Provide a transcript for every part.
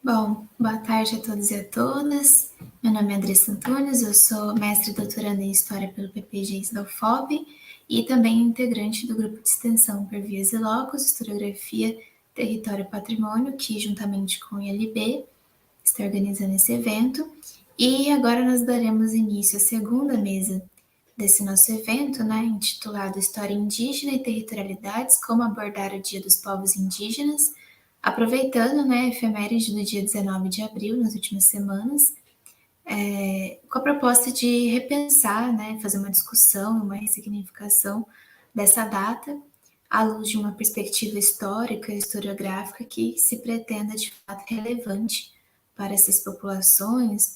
Bom, boa tarde a todos e a todas. Meu nome é Andressa Antunes, eu sou mestre e doutoranda em História pelo PPGis da UFOP e também integrante do grupo de extensão Per Vias e Locos, Historiografia, Território e Patrimônio, que juntamente com o ILB está organizando esse evento. E agora nós daremos início à segunda mesa desse nosso evento, intitulado História Indígena e Territorialidades, como abordar o Dia dos Povos Indígenas, aproveitando, a efeméride do dia 19 de abril, nas últimas semanas, com a proposta de repensar, fazer uma discussão, uma ressignificação dessa data, à luz de uma perspectiva histórica, historiográfica, que se pretenda, de fato, relevante para essas populações,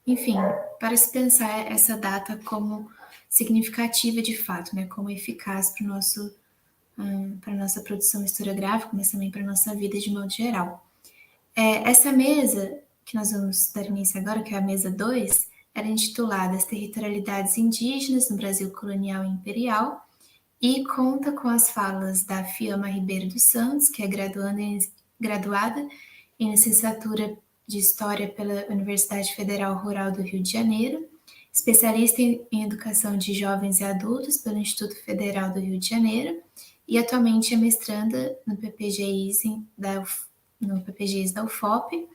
enfim, para se pensar essa data como significativa de fato, como eficaz para a nossa produção historiográfica, mas também para a nossa vida de modo geral. Essa mesa que nós vamos dar início agora, que é a mesa 2, era intitulada As Territorialidades Indígenas no Brasil Colonial e Imperial, e conta com as falas da Fiamma Ribeiro dos Santos, que é graduada em licenciatura de História pela Universidade Federal Rural do Rio de Janeiro, especialista em educação de jovens e adultos pelo Instituto Federal do Rio de Janeiro, e atualmente é mestranda no PPGis da UFOP.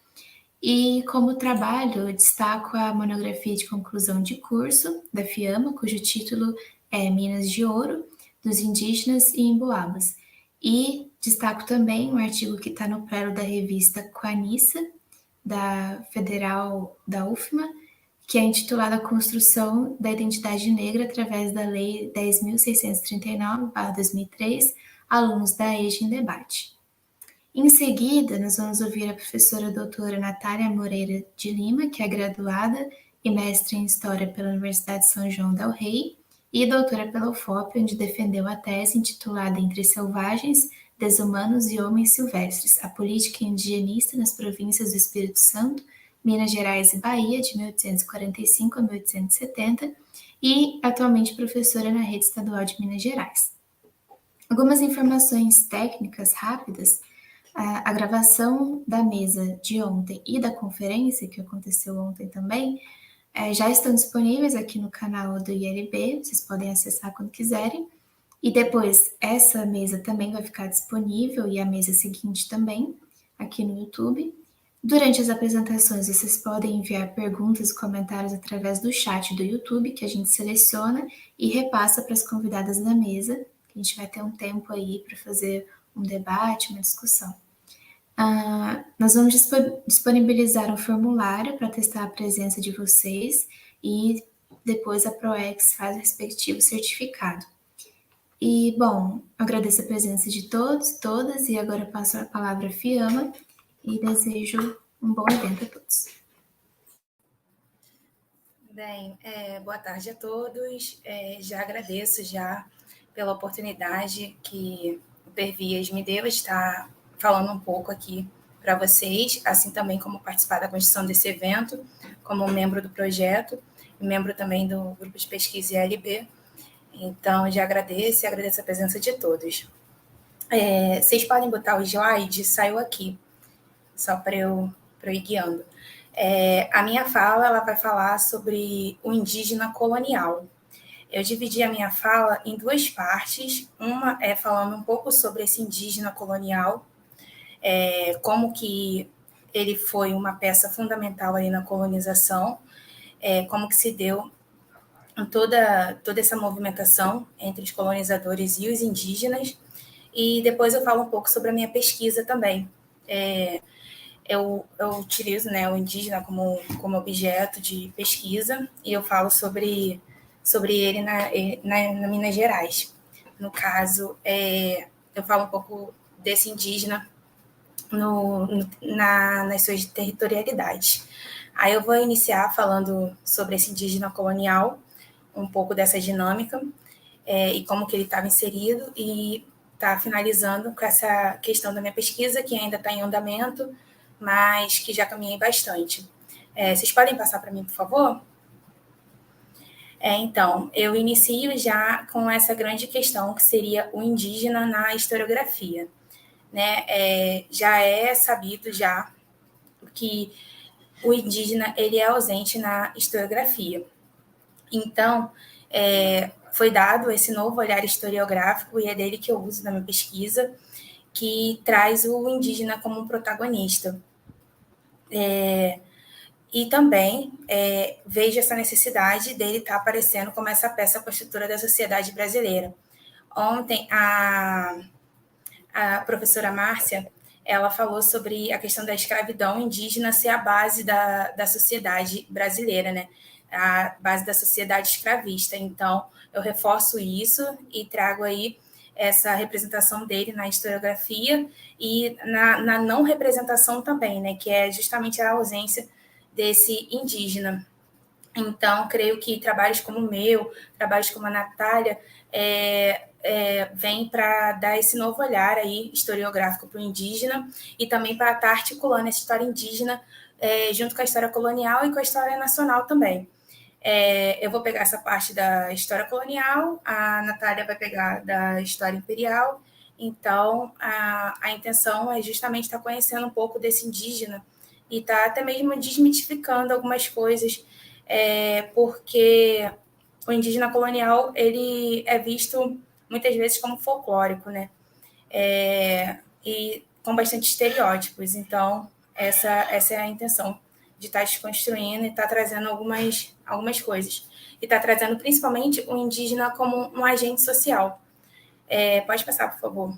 E como trabalho, eu destaco a monografia de conclusão de curso da Fiamma, cujo título é Minas de Ouro, dos Indígenas e Emboabas. E destaco também um artigo que está no prelo da revista Quanissa, da Federal da UFMA, que é intitulada Construção da Identidade Negra através da Lei 10.639/2003, alunos da EJA em debate. Em seguida, nós vamos ouvir a professora doutora Natália Moreira de Lima, que é graduada e mestre em História pela Universidade de São João del Rei e doutora pela UFOP, onde defendeu a tese intitulada Entre Selvagens, Desumanos e Homens Silvestres, a Política Indigenista nas Províncias do Espírito Santo, Minas Gerais e Bahia, de 1845 a 1870, e atualmente professora na Rede Estadual de Minas Gerais. Algumas informações técnicas rápidas. A gravação da mesa de ontem e da conferência, que aconteceu ontem também, já estão disponíveis aqui no canal do ILB, vocês podem acessar quando quiserem. E depois, essa mesa também vai ficar disponível, e a mesa seguinte também, aqui no YouTube. Durante as apresentações, vocês podem enviar perguntas e comentários através do chat do YouTube, que a gente seleciona e repassa para as convidadas da mesa. A gente vai ter um tempo aí para fazer um debate, uma discussão. Nós vamos disponibilizar um formulário para testar a presença de vocês e depois a ProEx faz o respectivo certificado. E, bom, agradeço a presença de todos e todas e agora passo a palavra à Fiamma e desejo um bom evento a todos. Bem, boa tarde a todos. Já agradeço pela oportunidade que o Per Vias me deu de estar falando um pouco aqui para vocês, assim também como participar da construção desse evento, como membro do projeto e membro também do grupo de pesquisa ILB. Então, já agradeço a presença de todos. Vocês podem botar o slide, saiu aqui, só para eu ir guiando. A minha fala ela vai falar sobre o indígena colonial. Eu dividi a minha fala em duas partes. Uma é falando um pouco sobre esse indígena colonial, como que ele foi uma peça fundamental ali na colonização, como que se deu toda essa movimentação entre os colonizadores e os indígenas. E depois eu falo um pouco sobre a minha pesquisa também. Eu utilizo o indígena como objeto de pesquisa e eu falo sobre ele na Minas Gerais. No caso, eu falo um pouco desse indígena nas suas territorialidades. Aí eu vou iniciar falando sobre esse indígena colonial, um pouco dessa dinâmica e como que ele estava inserido, e está finalizando com essa questão da minha pesquisa, que ainda está em andamento, mas que já caminhei bastante. Vocês podem passar para mim, por favor? Então, eu inicio já com essa grande questão, que seria o indígena na historiografia. né, já é sabido já que o indígena ele é ausente na historiografia. Então, foi dado esse novo olhar historiográfico, e é dele que eu uso na minha pesquisa, que traz o indígena como um protagonista. E também vejo essa necessidade dele estar aparecendo como essa peça construtora da sociedade brasileira. Ontem, a professora Márcia, ela falou sobre a questão da escravidão indígena ser a base da sociedade brasileira, né? A base da sociedade escravista. Então, eu reforço isso e trago aí essa representação dele na historiografia e na não representação também, né? Que é justamente a ausência desse indígena. Então, creio que trabalhos como o meu, trabalhos como a Natália, vem para dar esse novo olhar aí historiográfico para o indígena e também para estar articulando essa história indígena junto com a história colonial e com a história nacional também. Eu vou pegar essa parte da história colonial, a Natália vai pegar da história imperial. Então, a intenção é justamente estar conhecendo um pouco desse indígena e estar até mesmo desmitificando algumas coisas, porque o indígena colonial ele é visto muitas vezes como folclórico, né? E com bastante estereótipos. Então, essa é a intenção de estar desconstruindo e estar trazendo algumas coisas. E estar trazendo principalmente o indígena como um agente social. Pode passar, por favor.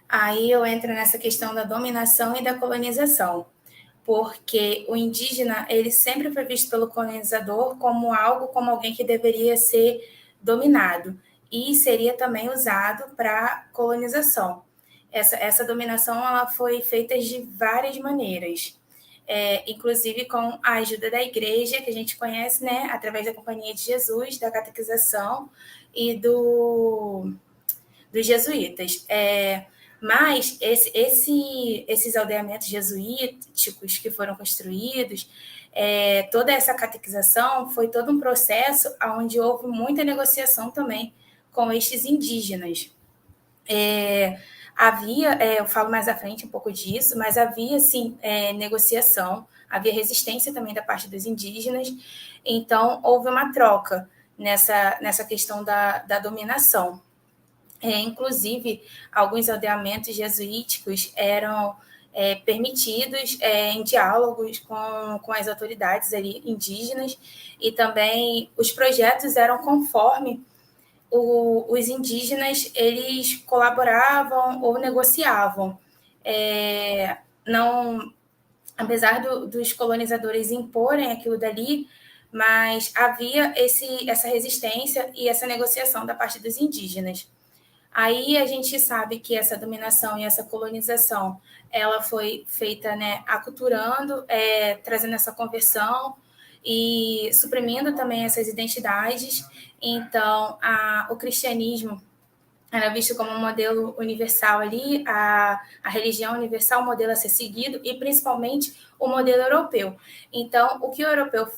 Aí eu entro nessa questão da dominação e da colonização, porque o indígena ele sempre foi visto pelo colonizador como alguém que deveria ser dominado e seria também usado para colonização. Essa dominação ela foi feita de várias maneiras, inclusive com a ajuda da igreja, que a gente conhece, né, através da Companhia de Jesus, da catequização e dos jesuítas. Mas esses aldeamentos jesuíticos que foram construídos, toda essa catequização foi todo um processo onde houve muita negociação também com estes indígenas. Eu falo mais à frente um pouco disso, mas havia, sim, negociação, havia resistência também da parte dos indígenas, então houve uma troca nessa questão da dominação. Inclusive, alguns aldeamentos jesuíticos eram permitidos em diálogos com as autoridades ali indígenas, e também os projetos eram conforme os indígenas eles colaboravam ou negociavam. Não, apesar dos colonizadores imporem aquilo dali, mas havia essa resistência e essa negociação da parte dos indígenas. Aí a gente sabe que essa dominação e essa colonização, ela foi feita, né, aculturando, trazendo essa conversão e suprimindo também essas identidades. Então, o cristianismo era visto como um modelo universal ali, a religião universal, o modelo a ser seguido, e principalmente o modelo europeu. Então, o que o europeu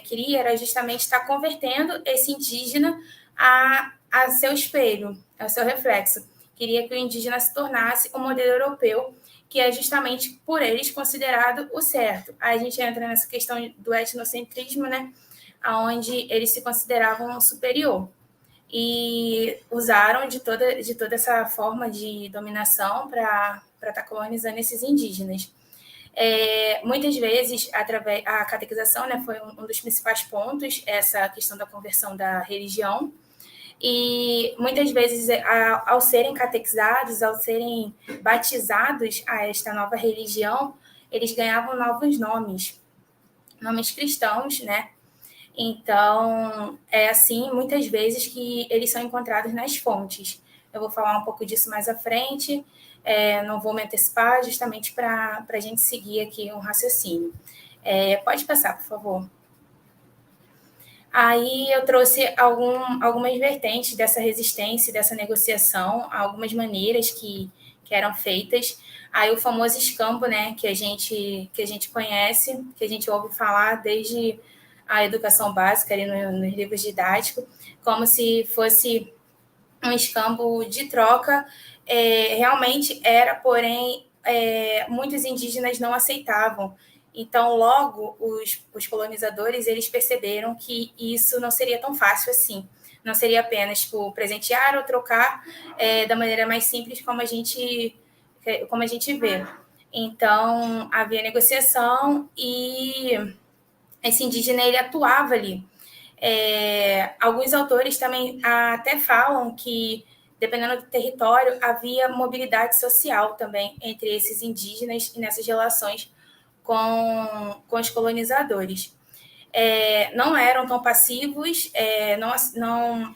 queria era justamente estar convertendo esse indígena a seu espelho, ao seu reflexo. Queria que o indígena se tornasse o modelo europeu, que é justamente por eles considerado o certo. Aí a gente entra nessa questão do etnocentrismo, né, onde eles se consideravam superior. E usaram de toda essa forma de dominação para estar colonizando esses indígenas. Muitas vezes, através a catequização, né, foi um dos principais pontos, essa questão da conversão da religião, e muitas vezes, ao serem catequizados, ao serem batizados a esta nova religião, eles ganhavam novos nomes cristãos, né? Então, é assim, muitas vezes que eles são encontrados nas fontes. Eu vou falar um pouco disso mais à frente, não vou me antecipar, justamente para a gente seguir aqui um raciocínio. Pode passar, por favor. Aí eu trouxe algumas vertentes dessa resistência, dessa negociação, algumas maneiras que eram feitas. Aí o famoso escambo, né, que a gente conhece, que a gente ouve falar desde a educação básica, ali nos livros didáticos, como se fosse um escambo de troca realmente era, porém, muitos indígenas não aceitavam. Então, logo, os colonizadores eles perceberam que isso não seria tão fácil assim. Não seria apenas tipo, presentear ou trocar da maneira mais simples como a gente vê. Então, havia negociação e esse indígena ele atuava ali. Alguns autores também até falam que, dependendo do território, havia mobilidade social também entre esses indígenas e nessas relações com os colonizadores. Não eram tão passivos,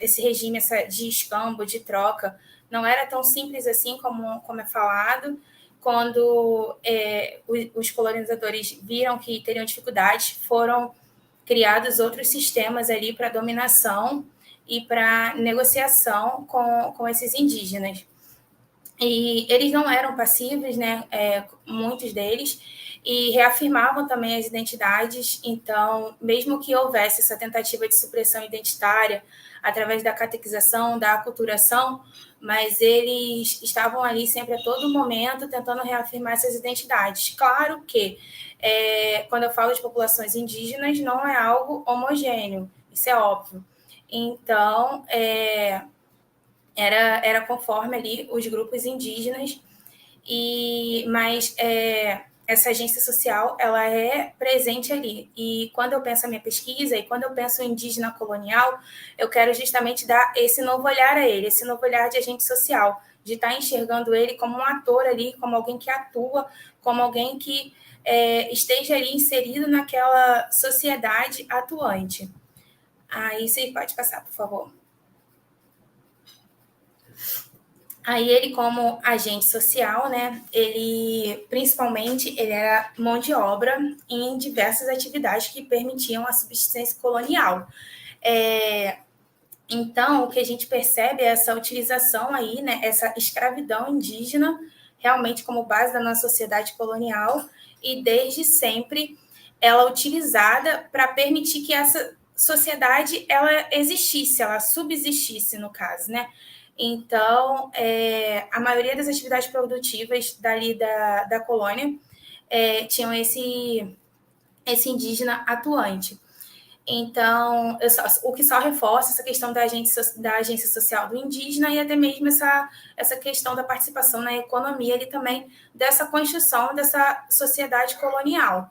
esse regime de escambo, de troca, não era tão simples assim como é falado. Quando os colonizadores viram que teriam dificuldades, foram criados outros sistemas ali para dominação e para negociação com esses indígenas. E eles não eram passivos, né? Muitos deles, e reafirmavam também as identidades. Então, mesmo que houvesse essa tentativa de supressão identitária através da catequização, da aculturação, mas eles estavam ali sempre a todo momento tentando reafirmar essas identidades. Claro que, quando eu falo de populações indígenas, não é algo homogêneo, isso é óbvio. Então, era conforme ali os grupos indígenas, mas essa agência social ela é presente ali. E quando eu penso a minha pesquisa e quando eu penso em indígena colonial, eu quero justamente dar esse novo olhar a ele, esse novo olhar de agente social, de estar enxergando ele como um ator ali, como alguém que atua, como alguém que esteja ali inserido naquela sociedade atuante. Aí você pode passar, por favor. Aí ele, como agente social, né, ele era mão de obra em diversas atividades que permitiam a subsistência colonial. Então, o que a gente percebe é essa utilização aí, né, essa escravidão indígena, realmente como base da nossa sociedade colonial, e desde sempre ela utilizada para permitir que essa sociedade ela existisse, ela subsistisse, no caso, né? Então, a maioria das atividades produtivas dali da colônia tinham esse indígena atuante. Então, o que só reforça essa questão da agência social do indígena e até mesmo essa questão da participação na economia ali também dessa construção dessa sociedade colonial.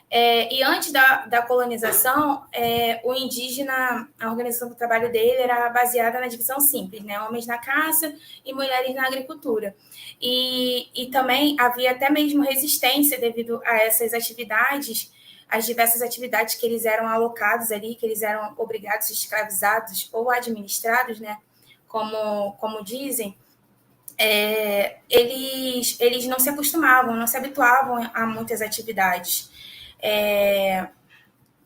E antes da colonização, o indígena, a organização do trabalho dele era baseada na divisão simples, né? Homens na caça e mulheres na agricultura. E também havia até mesmo resistência devido a essas atividades, as diversas atividades que eles eram alocados ali, que eles eram obrigados, escravizados ou administrados, né? Como dizem, eles não se acostumavam, não se habituavam a muitas atividades.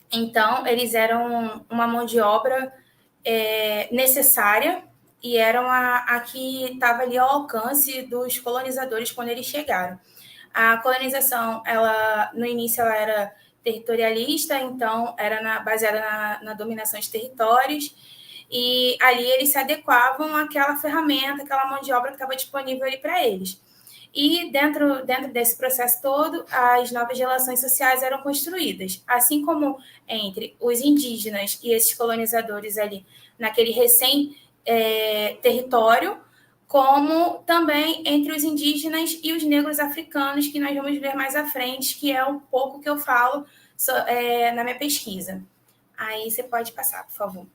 Então, eles eram uma mão de obra necessária e eram a que estava ali ao alcance dos colonizadores quando eles chegaram. A colonização, no início, ela era territorialista, então era baseada na dominação de territórios, e ali eles se adequavam àquela ferramenta, àquela mão de obra que estava disponível ali para eles. E dentro desse processo todo, as novas relações sociais eram construídas, assim como entre os indígenas e esses colonizadores ali naquele recém-território, como também entre os indígenas e os negros africanos, que nós vamos ver mais à frente, que é um pouco que eu falo na minha pesquisa. Aí você pode passar, por favor.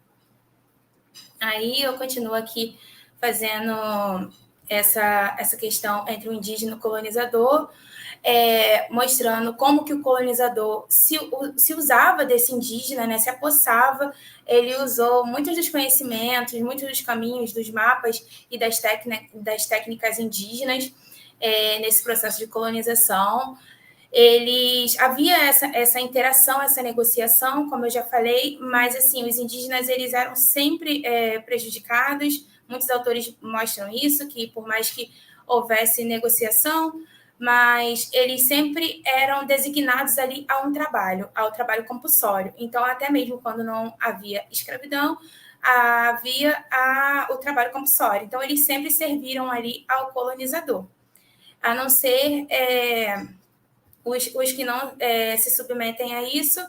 Aí eu continuo aqui fazendo essa questão entre o indígena e o colonizador, mostrando como que o colonizador se usava desse indígena, né, se apossava. Ele usou muitos dos conhecimentos, muitos dos caminhos, dos mapas e das técnicas indígenas nesse processo de colonização. Havia essa interação, essa negociação, como eu já falei, mas assim, os indígenas eles eram sempre prejudicados. Muitos autores mostram isso, que por mais que houvesse negociação, mas eles sempre eram designados ali ao trabalho compulsório. Então, até mesmo quando não havia escravidão, havia o trabalho compulsório. Então, eles sempre serviram ali ao colonizador, a não ser os que não se submetem a isso,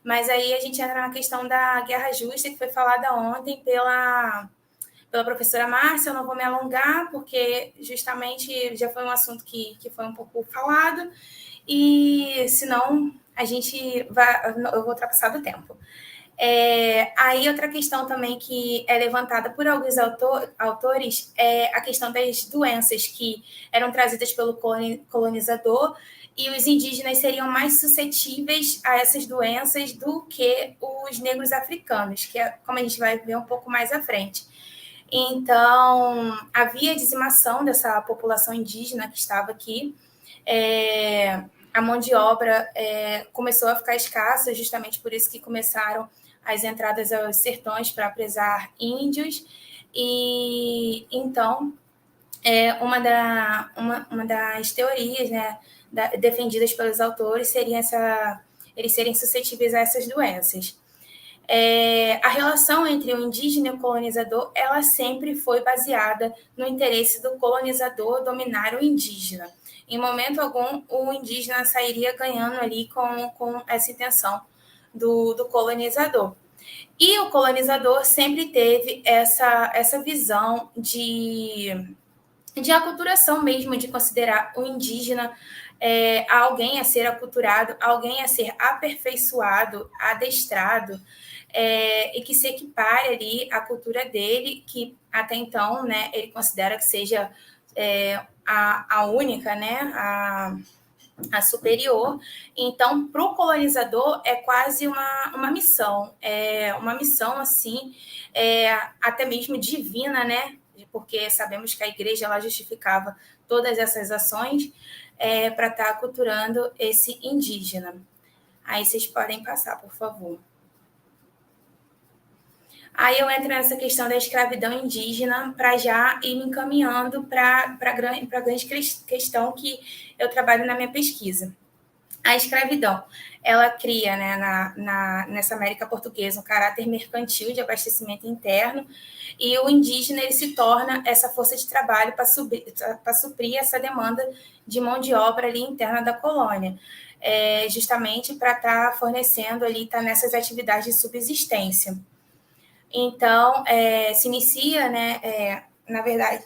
mas aí a gente entra na questão da guerra justa, que foi falada ontem pela professora Márcia. Eu não vou me alongar, porque justamente já foi um assunto que foi um pouco falado, e senão eu vou ultrapassar do tempo. Aí outra questão também que é levantada por alguns autores é a questão das doenças que eram trazidas pelo colonizador, e os indígenas seriam mais suscetíveis a essas doenças do que os negros africanos, que é como a gente vai ver um pouco mais à frente. Então, havia dizimação dessa população indígena que estava aqui. A mão de obra começou a ficar escassa, justamente por isso que começaram as entradas aos sertões para apresar índios. E então, uma das teorias, né, defendidas pelos autores seria eles serem suscetíveis a essas doenças. A relação entre o indígena e o colonizador, ela sempre foi baseada no interesse do colonizador dominar o indígena. Em momento algum, o indígena sairia ganhando ali com essa intenção do colonizador. E o colonizador sempre teve essa visão de aculturação mesmo, de considerar o indígena alguém a ser aculturado, alguém a ser aperfeiçoado, adestrado, e que se equipare ali à cultura dele, que até então, né, ele considera que seja a única, né, a superior. Então, para o colonizador, é quase uma missão, uma missão, assim, até mesmo divina, né, porque sabemos que a igreja ela justificava todas essas ações para estar aculturando esse indígena. Aí vocês podem passar, por favor. Aí eu entro nessa questão da escravidão indígena para já ir me encaminhando para a grande questão que eu trabalho na minha pesquisa. A escravidão, ela cria, né, nessa América Portuguesa um caráter mercantil de abastecimento interno, e o indígena ele se torna essa força de trabalho para suprir essa demanda de mão de obra ali interna da colônia, justamente para estar fornecendo ali, estar nessas atividades de subsistência. Então, se inicia, né, na verdade,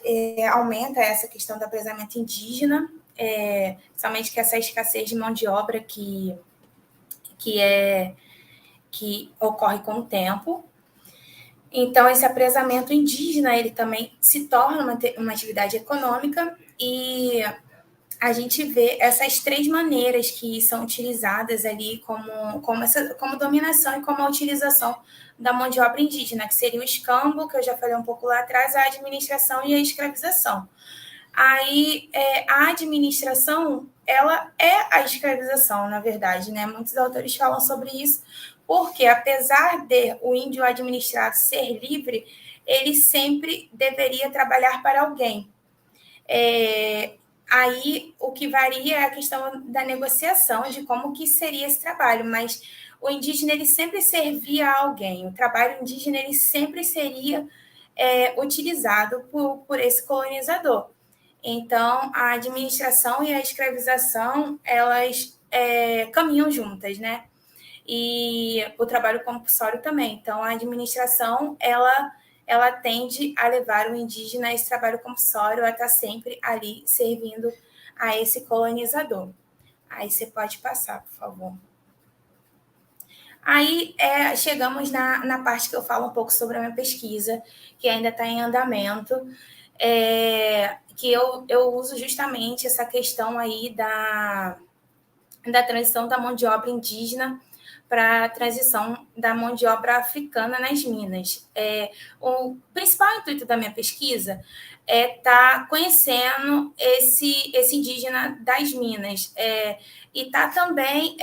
aumenta essa questão do apresamento indígena, somente que essa escassez de mão de obra que ocorre com o tempo. Então, esse apresamento indígena, ele também se torna uma atividade econômica, e a gente vê essas três maneiras que são utilizadas ali como dominação e como a utilização da mão de obra indígena, que seria o escambo, que eu já falei um pouco lá atrás, a administração e a escravização. Aí, a administração, ela é a escravização, na verdade, né? Muitos autores falam sobre isso, porque apesar de o índio administrado ser livre, ele sempre deveria trabalhar para alguém. Aí, o que varia é a questão da negociação, de como que seria esse trabalho, mas o indígena ele sempre servia a alguém, o trabalho indígena ele sempre seria utilizado por esse colonizador. Então, a administração e a escravização, elas caminham juntas, né? E o trabalho compulsório também. Então, a administração, ela tende a levar o indígena a esse trabalho compulsório, a estar sempre ali servindo a esse colonizador. Aí você pode passar, por favor. Aí chegamos na parte que eu falo um pouco sobre a minha pesquisa, que ainda está em andamento, que eu uso justamente essa questão aí da transição da mão de obra indígena para a transição da mão de obra africana nas minas. O principal intuito da minha pesquisa é estar conhecendo esse indígena das minas, e estar também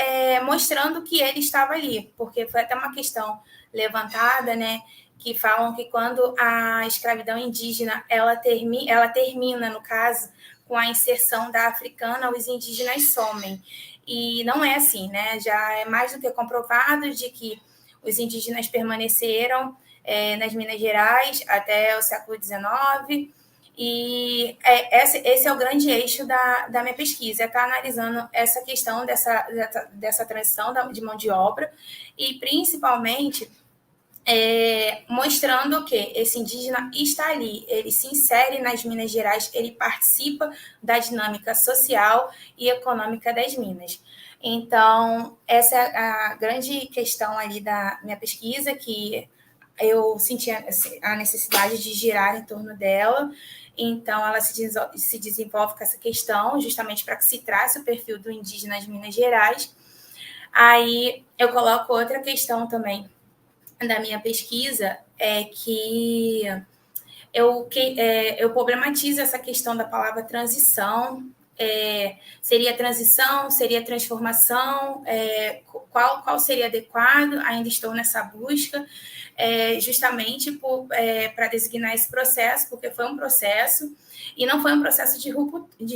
mostrando que ele estava ali, porque foi até uma questão levantada, né, que falam que quando a escravidão indígena ela termina, no caso, com a inserção da africana, os indígenas somem. E não é assim, né? Já é mais do que comprovado de que os indígenas permaneceram nas Minas Gerais até o século XIX. E esse é o grande eixo da minha pesquisa, estar analisando essa questão dessa transição de mão de obra e, principalmente, mostrando que esse indígena está ali, ele se insere nas Minas Gerais, ele participa da dinâmica social e econômica das Minas. Então, essa é a grande questão ali da minha pesquisa, que eu senti a necessidade de girar em torno dela. Então, ela se desenvolve com essa questão, justamente para que se trace o perfil do indígena nas Minas Gerais. Aí, eu coloco outra questão também da minha pesquisa, é que eu problematizo essa questão da palavra transição. Seria transição, seria transformação, qual seria adequado? Ainda estou nessa busca, justamente para designar esse processo, porque foi um processo, e não foi um processo de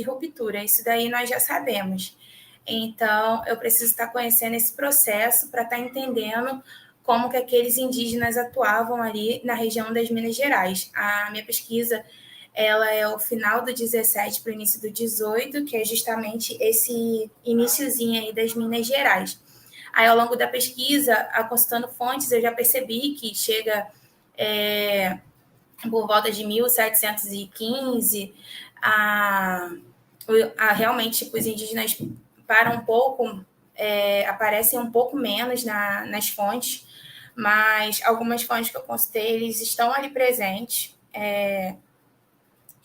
ruptura, isso daí nós já sabemos. Então, eu preciso estar conhecendo esse processo para estar entendendo como que aqueles indígenas atuavam ali na região das Minas Gerais. A minha pesquisa, ela é o final do 17 para o início do 18, que é justamente esse iniciozinho aí das Minas Gerais. Aí, ao longo da pesquisa, consultando fontes, eu já percebi que chega por volta de 1715 realmente os indígenas param um pouco, aparecem um pouco menos nas fontes, mas algumas fontes que eu consultei, eles estão ali presentes, e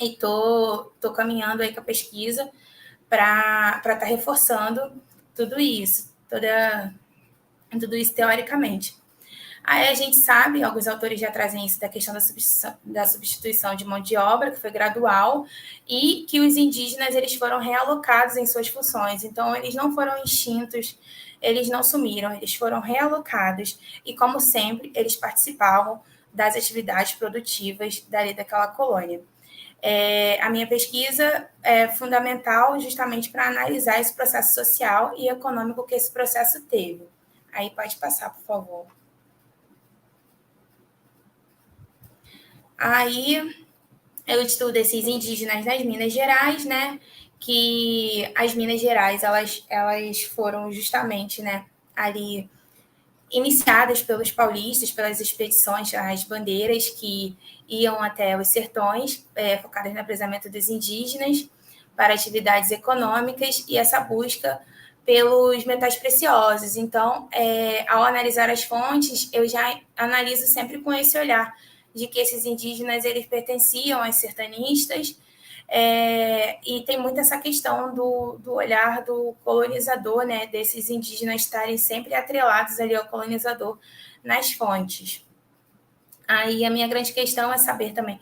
estou caminhando aí com a pesquisa para estar reforçando tudo isso, tudo isso teoricamente. Aí a gente sabe, alguns autores já trazem isso da questão da substituição de mão de obra, que foi gradual, e que os indígenas eles foram realocados em suas funções. Então, eles não foram extintos, eles não sumiram, eles foram realocados. E, como sempre, eles participavam das atividades produtivas daquela colônia. A minha pesquisa é fundamental justamente para analisar esse processo social e econômico que esse processo teve. Aí pode passar, por favor. Aí eu estudo esses indígenas nas Minas Gerais, né? Que as Minas Gerais, elas foram justamente, né, ali iniciadas pelos paulistas, pelas expedições, as bandeiras que iam até os sertões, focadas no apresamento dos indígenas para atividades econômicas e essa busca pelos metais preciosos. Então, ao analisar as fontes, eu já analiso sempre com esse olhar de que esses indígenas eles pertenciam aos sertanistas, e tem muito essa questão do olhar do colonizador, né, desses indígenas estarem sempre atrelados ali ao colonizador nas fontes. Aí a minha grande questão é saber também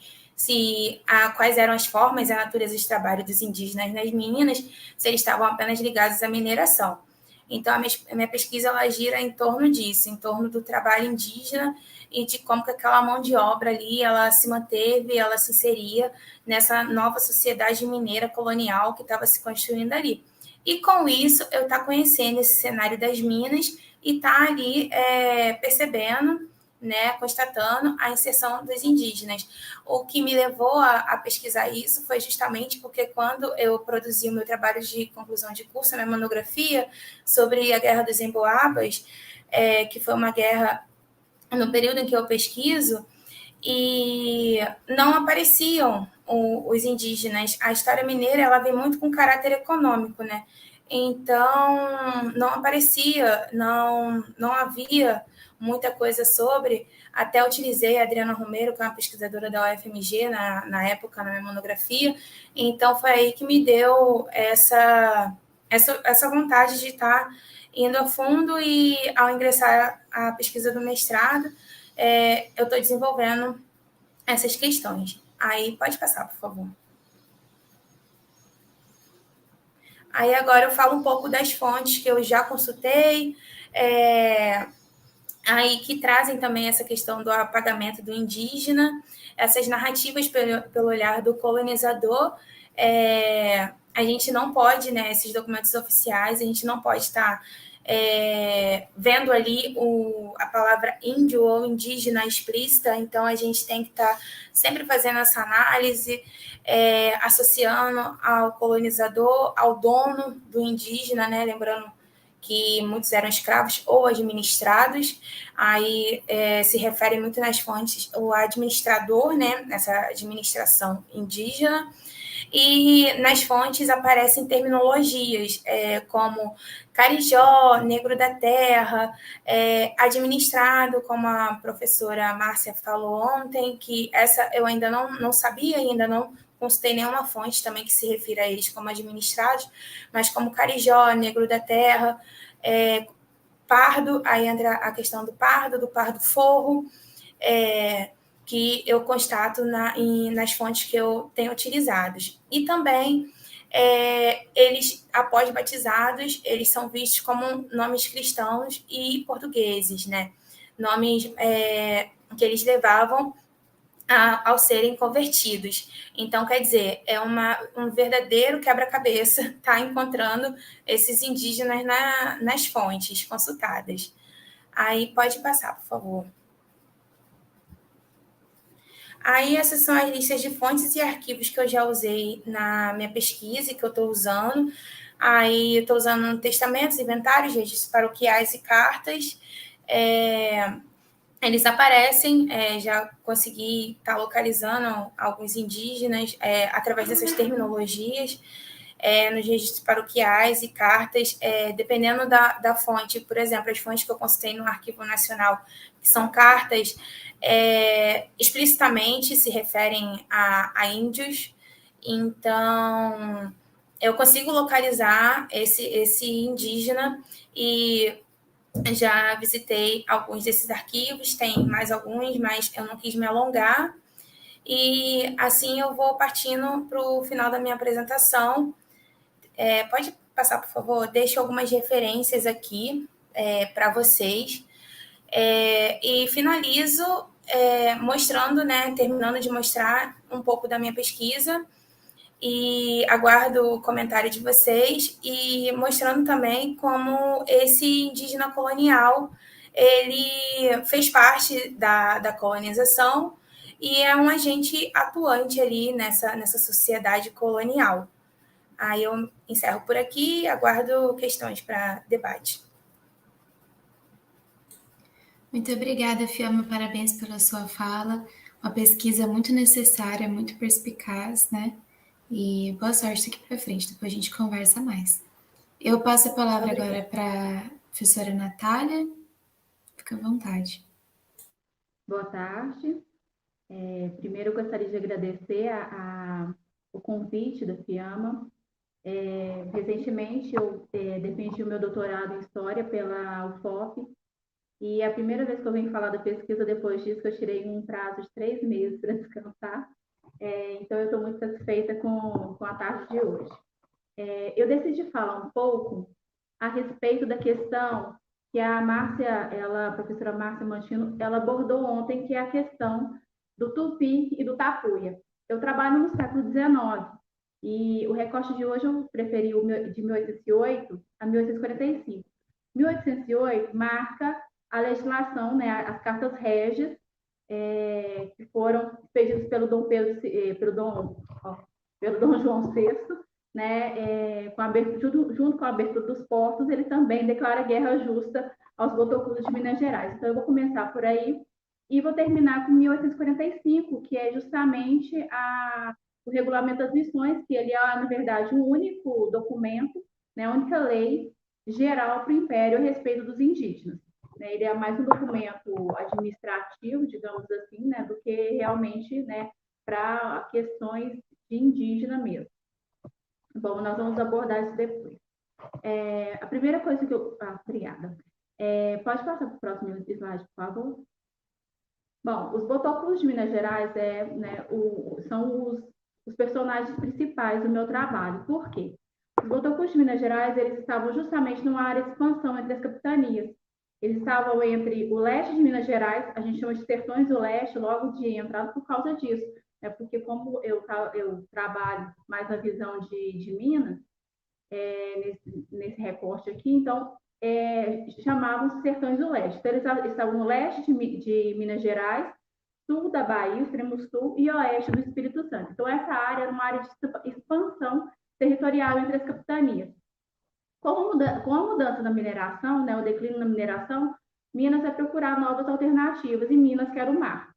quais eram as formas e a natureza de trabalho dos indígenas nas minas, se eles estavam apenas ligados à mineração. Então, a minha pesquisa ela gira em torno disso, em torno do trabalho indígena e de como que aquela mão de obra ali ela se manteve, ela se inseria nessa nova sociedade mineira colonial que estava se construindo ali. E com isso, eu estou conhecendo esse cenário das minas e estar ali percebendo, né, constatando a inserção dos indígenas. O que me levou a pesquisar isso foi justamente porque quando eu produzi o meu trabalho de conclusão de curso, a minha monografia sobre a Guerra dos Emboabas, que foi uma guerra no período em que eu pesquiso, e não apareciam os indígenas. A história mineira ela vem muito com caráter econômico, né? Então, não aparecia, não havia muita coisa sobre. Até utilizei a Adriana Romero, que é uma pesquisadora da UFMG, na época, na minha monografia. Então, foi aí que me deu essa vontade de estar indo a fundo e, ao ingressar a pesquisa do mestrado, eu estou desenvolvendo essas questões. Aí, pode passar, por favor. Aí agora eu falo um pouco das fontes que eu já consultei, aí que trazem também essa questão do apagamento do indígena, essas narrativas pelo olhar do colonizador. A gente não pode, né, esses documentos oficiais, a gente não pode estar vendo ali a palavra índio ou indígena explícita, então a gente tem que estar sempre fazendo essa análise, associando ao colonizador, ao dono do indígena, né? Lembrando que muitos eram escravos ou administrados, aí se refere muito nas fontes o administrador, né? Nessa administração indígena, e nas fontes aparecem terminologias como carijó, negro da terra, administrado, como a professora Márcia falou ontem, que essa eu ainda não sabia, ainda não consultei nenhuma fonte também que se refira a eles como administrados, mas como carijó, negro da terra, pardo, aí entra a questão do pardo forro, que eu constato nas fontes que eu tenho utilizados. E também, eles, após batizados, eles são vistos como nomes cristãos e portugueses, né? Nomes que eles levavam ao serem convertidos. Então, quer dizer, é um verdadeiro quebra-cabeça estar encontrando esses indígenas nas fontes consultadas. Aí pode passar, por favor. Aí essas são as listas de fontes e arquivos que eu já usei na minha pesquisa e que eu estou usando. Aí eu estou usando testamentos, inventários, registros paroquiais e cartas. Eles aparecem, já consegui estar localizando alguns indígenas através dessas terminologias, nos registros paroquiais e cartas, dependendo da fonte. Por exemplo, as fontes que eu consultei no Arquivo Nacional, que são cartas, explicitamente se referem a índios. Então, eu consigo localizar esse indígena e já visitei alguns desses arquivos, tem mais alguns, mas eu não quis me alongar. E assim eu vou partindo para o final da minha apresentação. Pode passar, por favor? Deixo algumas referências aqui para vocês. E finalizo mostrando, né, terminando de mostrar um pouco da minha pesquisa, e aguardo o comentário de vocês, e mostrando também como esse indígena colonial ele fez parte da colonização e é um agente atuante ali nessa sociedade colonial. Aí eu encerro por aqui e aguardo questões para debate. Muito obrigada, Fiamma, parabéns pela sua fala. Uma pesquisa muito necessária, muito perspicaz, né? E boa sorte daqui para frente, depois a gente conversa mais. Eu passo a palavra agora para a professora Natália. Fica à vontade. Boa tarde. Primeiro, eu gostaria de agradecer o convite da Fiamma. Recentemente, eu defendi o meu doutorado em História pela UFOP, e é a primeira vez que eu venho falar da pesquisa depois disso, que eu tirei um prazo de 3 meses para descansar. Então, eu estou muito satisfeita com a tarde de hoje. Eu decidi falar um pouco a respeito da questão que a professora Márcia Mantino, ela abordou ontem, que é a questão do tupi e do tapuia. Eu trabalho no século XIX e o recorte de hoje eu preferi o de 1808 a 1845. 1808 marca a legislação, né, as cartas régias, que foram expedidas pelo Dom João VI, né, junto com a abertura dos portos, ele também declara guerra justa aos botocudos de Minas Gerais. Então, eu vou começar por aí e vou terminar com 1845, que é justamente o Regulamento das Missões, que ele é, na verdade, um único documento, né, a única lei geral para o Império a respeito dos indígenas. Ele é mais um documento administrativo, digamos assim, né, do que realmente, né, para questões de indígena mesmo. Bom, nós vamos abordar isso depois. A primeira coisa que eu... obrigada. Pode passar para o próximo slide, por favor? Bom, os botocudos de Minas Gerais são os personagens principais do meu trabalho. Por quê? Os botocudos de Minas Gerais, eles estavam justamente numa área de expansão entre as capitanias. Eles estavam entre o leste de Minas Gerais, a gente chama de Sertões do Leste, logo de entrada por causa disso. Porque como eu trabalho mais na visão de Minas, nesse recorte aqui, então chamavam os Sertões do Leste. Então, eles estavam no leste de Minas Gerais, sul da Bahia, extremo sul, e oeste do Espírito Santo. Então, essa área era uma área de expansão territorial entre as capitanias. Com a mudança da mineração, né, o declínio da mineração, Minas vai procurar novas alternativas, e Minas quer o mar.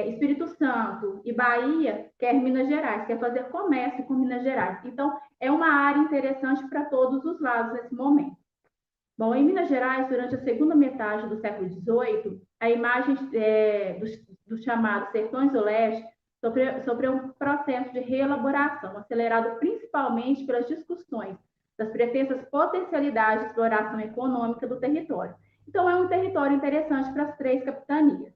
Espírito Santo e Bahia quer Minas Gerais, quer fazer comércio com Minas Gerais. Então, é uma área interessante para todos os lados nesse momento. Bom, em Minas Gerais, durante a segunda metade do século XVIII, a imagem dos chamados Sertões do Leste sofreu um processo de reelaboração, acelerado principalmente pelas discussões das pretensas potencialidades de exploração econômica do território. Então, é um território interessante para as 3 capitanias.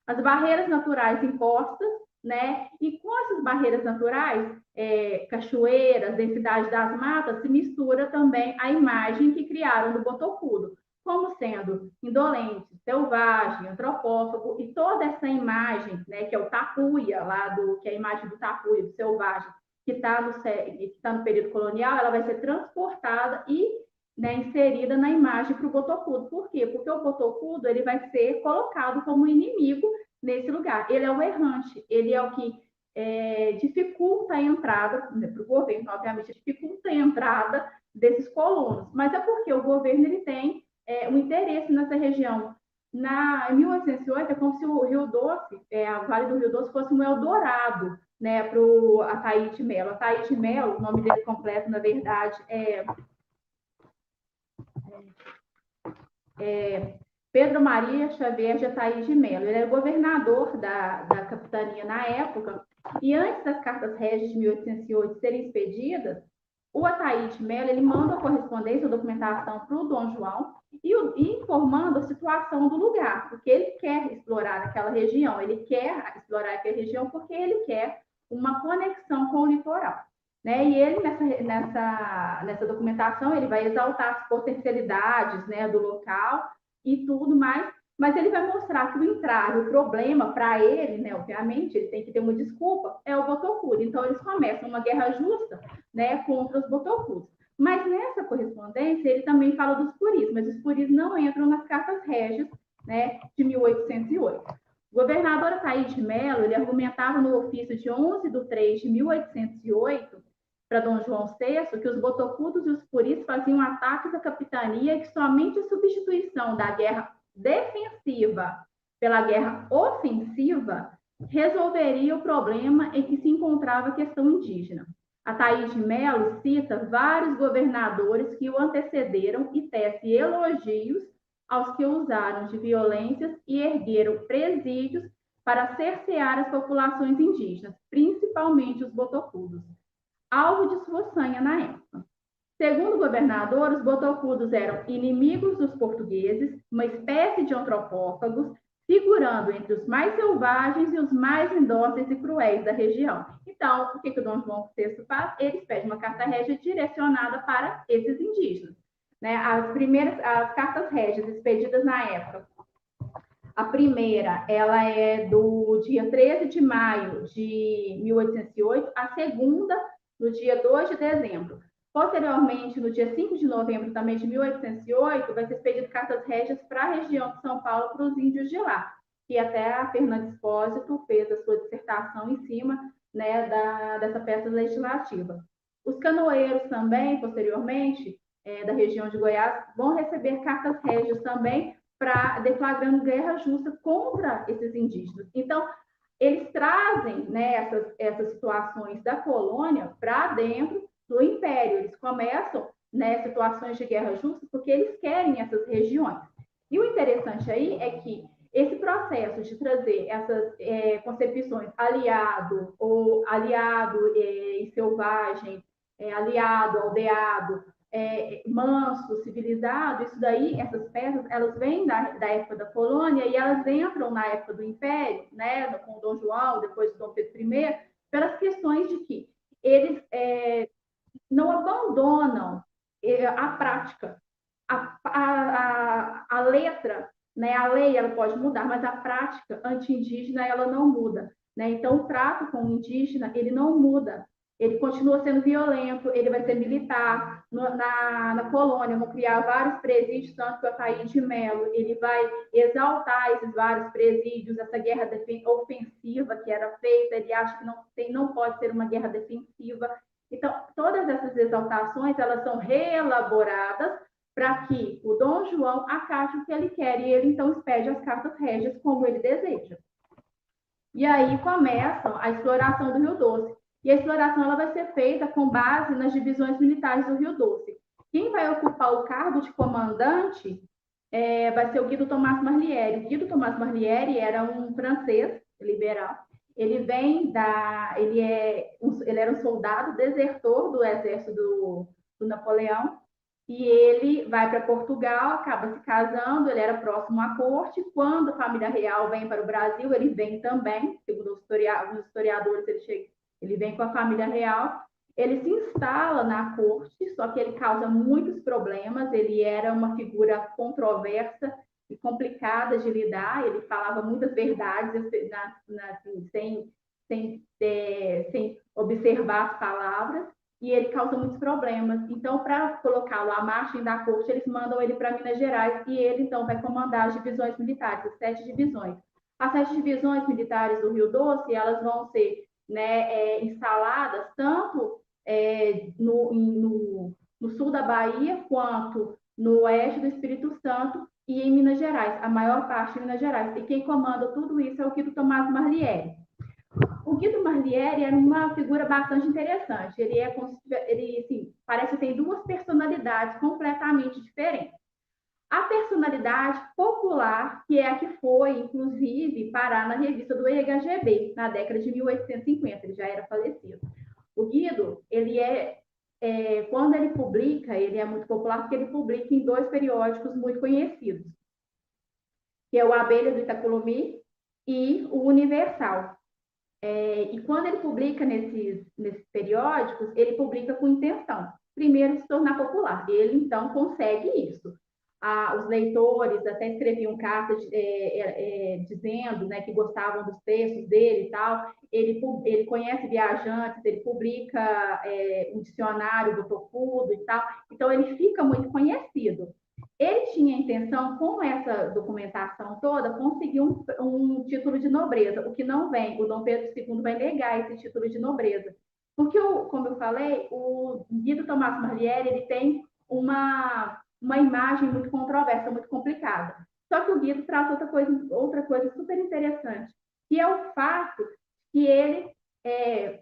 As barreiras naturais impostas, né? E com essas barreiras naturais, cachoeiras, densidade das matas, se mistura também a imagem que criaram do botocudo, como sendo indolente, selvagem, antropófago, e toda essa imagem, né, que é o tapuia, que é a imagem do tapuia, do selvagem, que está no período colonial, ela vai ser transportada e, né, inserida na imagem para o botocudo. Por quê? Porque o botocudo ele vai ser colocado como inimigo nesse lugar. Ele é o errante, ele é o que dificulta a entrada, né, para o governo, obviamente, dificulta a entrada desses colonos, mas é porque o governo ele tem um interesse nessa região. Em 1808, é como se o Rio Doce, o Vale do Rio Doce, fosse um Eldorado, né, para o Ataíde Melo. Ataíde Melo, o nome dele completo, na verdade, Pedro Maria Xavier de Ataíde Melo. Ele era governador da capitania na época, e antes das cartas régias de 1808 serem expedidas, o Ataíde Melo ele manda a correspondência, a documentação para o Dom João, e informando a situação do lugar, porque ele quer explorar aquela região, porque ele quer uma conexão com o litoral. Né? E ele, nessa documentação, ele vai exaltar as potencialidades, né, do local e tudo mais, mas ele vai mostrar que o entrave, o problema para ele, né, obviamente, ele tem que ter uma desculpa, é o botocudo. Então, eles começam uma guerra justa, né, contra os botocudos. Mas nessa correspondência, ele também fala dos puris, mas os puris não entram nas cartas régias, né, de 1808. O governador Ataíde Melo, ele argumentava no ofício de 11 de 3 de 1808, para Dom João VI, que os botocudos e os puris faziam ataques à capitania e que somente a substituição da guerra defensiva pela guerra ofensiva resolveria o problema em que se encontrava a questão indígena. Ataíde Melo cita vários governadores que o antecederam e tece elogios aos que usaram de violências e ergueram presídios para cercear as populações indígenas, principalmente os botocudos, alvo de sua sanha na época. Segundo o governador, os botocudos eram inimigos dos portugueses, uma espécie de antropófagos, figurando entre os mais selvagens e os mais indóceis e cruéis da região. Então, o que o Dom João VI faz? Ele expede uma carta régia direcionada para esses indígenas. Né? As cartas régias expedidas na época, a primeira, ela é do dia 13 de maio de 1808, a segunda, no dia 2 de dezembro. Posteriormente, no dia 5 de novembro também de 1808, vai ser expedido cartas régias para a região de São Paulo, para os índios de lá, que até a Fernanda Espósito fez a sua dissertação em cima, né, dessa peça legislativa. Os canoeiros também, posteriormente, da região de Goiás, vão receber cartas régias também, deflagrando guerra justa contra esses indígenas. Então, eles trazem, né, essas situações da colônia para dentro do império. Eles começam, né, situações de guerra justa porque eles querem essas regiões. E o interessante aí é que esse processo de trazer essas concepções aliado e selvagem, aliado, aldeado, manso, civilizado, isso daí, essas peças, elas vêm da época da colônia e elas entram na época do Império, né, com Dom João, depois do Dom Pedro I, pelas questões de que eles não abandonam a prática, a letra, né, a lei ela pode mudar, mas a prática anti-indígena ela não muda. Né? Então, o trato com o indígena ele não muda. Ele continua sendo violento, ele vai ser militar. Na colônia vão criar vários presídios, tanto que o Ataíde de Mello, ele vai exaltar esses vários presídios, essa guerra ofensiva que era feita, ele acha que não pode ser uma guerra defensiva. Então, todas essas exaltações, elas são reelaboradas para que o Dom João acate o que ele quer, e ele então expede as cartas régias como ele deseja. E aí começa a exploração do Rio Doce. E a exploração ela vai ser feita com base nas divisões militares do Rio Doce. Quem vai ocupar o cargo de comandante vai ser o Guido Tomás Marliere. O Guido Tomás Marliere era um francês liberal. Ele era um soldado desertor do exército do Napoleão, e ele vai para Portugal, acaba se casando, ele era próximo à corte. Quando a família real vem para o Brasil, ele vem também, segundo os historiadores, ele vem com a família real. Ele se instala na corte, só que ele causa muitos problemas, ele era uma figura controversa e complicada de lidar, ele falava muitas verdades sem observar as palavras, e ele causa muitos problemas. Então, para colocá-lo à margem da corte, eles mandam ele para Minas Gerais, e ele, então, vai comandar as divisões militares, as 7 divisões. As 7 divisões militares do Rio Doce, elas vão ser instaladas tanto no sul da Bahia, quanto no oeste do Espírito Santo e em Minas Gerais, a maior parte de Minas Gerais. E quem comanda tudo isso é o Guido Tomás Marliere. O Guido Marliere era uma figura bastante interessante. Ele assim, parece que tem 2 personalidades completamente diferentes. A personalidade popular, que é a que foi, inclusive, parar na revista do EHGB, na década de 1850, ele já era falecido. O Guido, quando ele publica, ele é muito popular porque ele publica em 2 periódicos muito conhecidos, que é o Abelha do Itacolomi e o Universal. E quando ele publica nesses periódicos, ele publica com intenção, primeiro, de se tornar popular. Ele, então, consegue isso. Os leitores até escreviam cartas dizendo, né, que gostavam dos textos dele e tal. Ele conhece viajantes, ele publica um dicionário do Tocudo e tal. Então, ele fica muito conhecido. Ele tinha a intenção, com essa documentação toda, conseguir um título de nobreza, o que não vem. O Dom Pedro II vai negar esse título de nobreza. Porque, como eu falei, o Guido Tomás Marliere, ele tem uma imagem muito controversa, muito complicada. Só que o Guido traz outra coisa super interessante, que é o fato que ele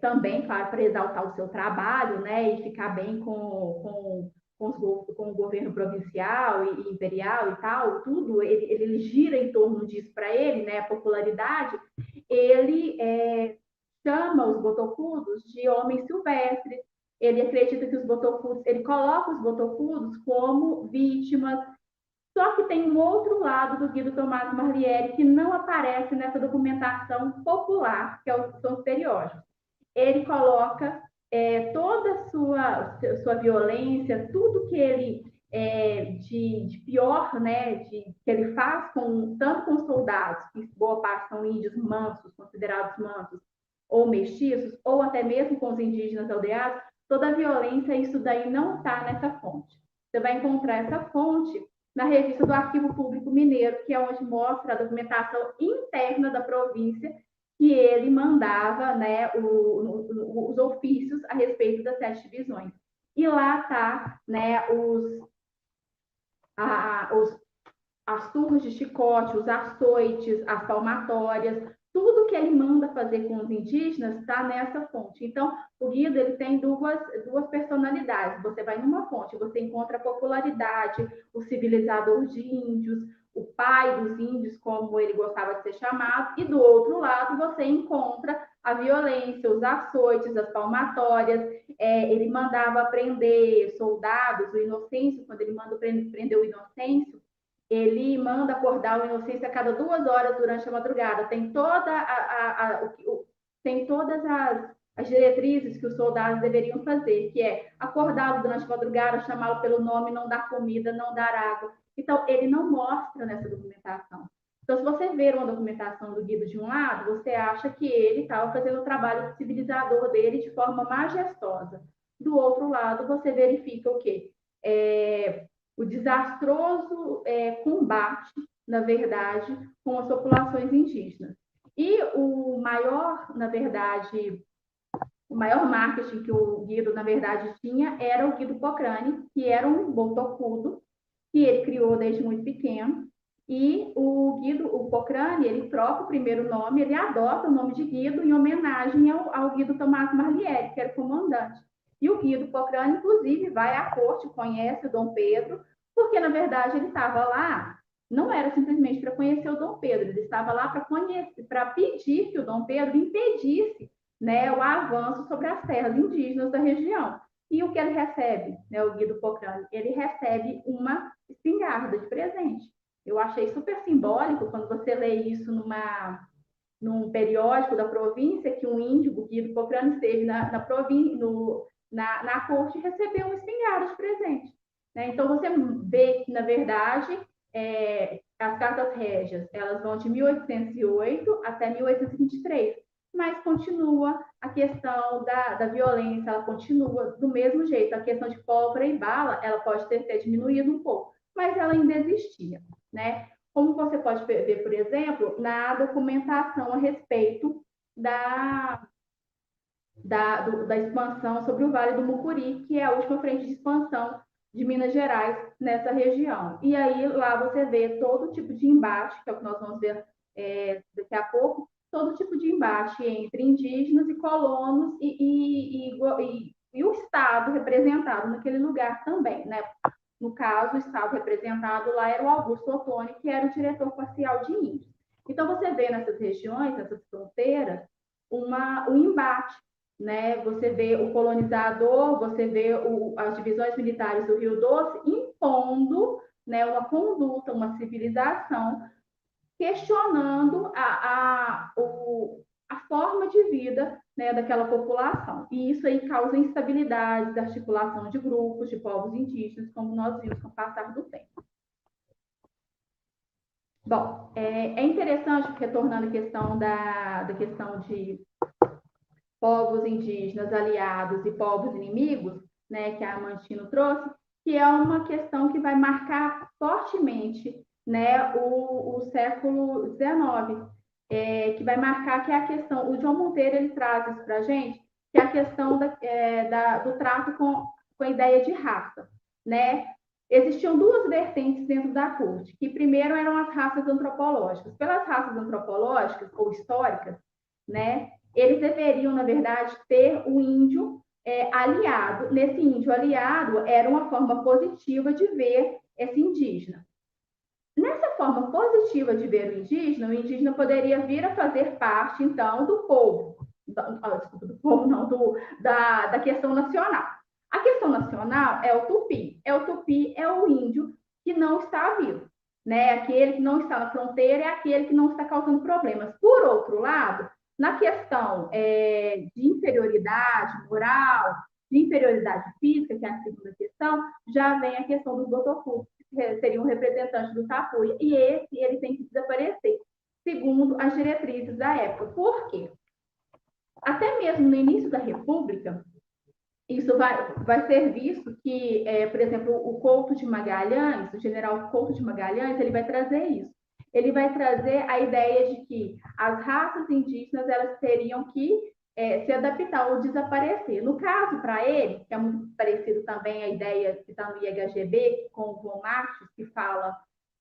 também, claro, para exaltar o seu trabalho, né, e ficar bem com o governo provincial e imperial e tal, tudo, ele gira em torno disso para ele, né, a popularidade. Ele chama os botocudos de homens silvestres. Ele acredita que ele coloca os botocudos como vítimas. Só que tem um outro lado do Guido Tomás Marliere que não aparece nessa documentação popular, que são os periódicos. Ele coloca toda a sua violência, tudo que ele de pior, né, que ele faz tanto com os soldados, que boa parte são índios mansos, considerados mansos, ou mestiços, ou até mesmo com os indígenas aldeados, toda a violência, isso daí não está nessa fonte. Você vai encontrar essa fonte na revista do Arquivo Público Mineiro, que é onde mostra a documentação interna da província, que ele mandava, né, os ofícios a respeito das 7 divisões. E lá está, né, as surras de chicote, os açoites, as palmatórias, tudo que ele manda fazer com os indígenas está nessa fonte. Então, o Guido ele tem duas personalidades. Você vai numa fonte, você encontra a popularidade, o civilizador de índios, o pai dos índios, como ele gostava de ser chamado, e do outro lado você encontra a violência, os açoites, as palmatórias. Ele mandava prender soldados, o Inocêncio, quando ele manda prender o Inocêncio, ele manda acordar o Inocêncio a cada 2 horas durante a madrugada. Tem todas as diretrizes que os soldados deveriam fazer, que é acordá-lo durante a madrugada, chamá-lo pelo nome, não dar comida, não dar água. Então, ele não mostra nessa documentação. Então, se você ver uma documentação do Guido de um lado, você acha que ele estava fazendo o trabalho civilizador dele de forma majestosa. Do outro lado, você verifica o quê? O desastroso combate, na verdade, com as populações indígenas. E o maior, na verdade, o maior marketing que o Guido, na verdade, tinha era o Guido Pocrane, que era um botocudo, que ele criou desde muito pequeno. E o Guido, o Pocrane, ele troca o primeiro nome, ele adota o nome de Guido em homenagem ao Guido Tomás Marliere, que era o comandante. E o Guido Pocrane, inclusive, vai à corte, conhece o Dom Pedro, porque, na verdade, ele estava lá, não era simplesmente para conhecer o Dom Pedro, ele estava lá para pedir que o Dom Pedro impedisse, né, o avanço sobre as terras indígenas da região. E o que ele recebe, né, o Guido Pocrane? Ele recebe uma espingarda de presente. Eu achei super simbólico quando você lê isso num periódico da província, que um índio, o Guido Pocrane, esteve na corte e recebeu uma espingarda de presente. Né? Então, você vê que, na verdade, as cartas régias, elas vão de 1808 até 1823, mas continua a questão da violência, ela continua do mesmo jeito. A questão de pólvora e bala, ela pode ter diminuído um pouco, mas ela ainda existia, né? Como você pode ver, por exemplo, na documentação a respeito da expansão sobre o Vale do Mucuri, que é a última frente de expansão de Minas Gerais nessa região. E aí lá você vê todo tipo de embate, que é o que nós vamos ver daqui a pouco, todo tipo de embate entre indígenas e colonos e o Estado representado naquele lugar também, né? No caso, o Estado representado lá era o Augusto Ottoni, que era o diretor parcial de índios. Então, você vê nessas regiões, nessas fronteiras, um embate, né? Você vê o colonizador, você vê as divisões militares do Rio Doce impondo, né, uma conduta, uma civilização, questionando a forma de vida, né, daquela população. E isso aí causa instabilidade da articulação de grupos, de povos indígenas, como nós vimos com o passar do tempo. Bom, é interessante, retornando à questão da questão de povos indígenas aliados e povos inimigos, né, que a Amantino trouxe, que é uma questão que vai marcar fortemente, né, o século XIX, que vai marcar, que é a questão, o João Monteiro ele traz isso para a gente, que é a questão do trato com a ideia de raça, né? Existiam duas vertentes dentro da corte, que primeiro eram as raças antropológicas. Pelas raças antropológicas ou históricas, né, eles deveriam, na verdade, ter o índio aliado. Nesse índio aliado era uma forma positiva de ver esse indígena. Nessa forma positiva de ver o indígena poderia vir a fazer parte, então, do povo. Do povo, não, da questão nacional. A questão nacional é o tupi. O tupi é o índio que não está vivo. Né? Aquele que não está na fronteira é aquele que não está causando problemas. Por outro lado, na questão de inferioridade moral, de inferioridade física, que é a segunda questão, já vem a questão do botocudo, que seria um representante do tapuia, e ele tem que desaparecer, segundo as diretrizes da época. Por quê? Até mesmo no início da República, isso vai ser visto que, por exemplo, o Couto de Magalhães, o general Couto de Magalhães, ele vai trazer isso. Ele vai trazer a ideia de que as raças indígenas elas teriam que se adaptar ou desaparecer. No caso, para ele, que é muito parecido também a ideia que está no IHGB, com o Von Martins, que fala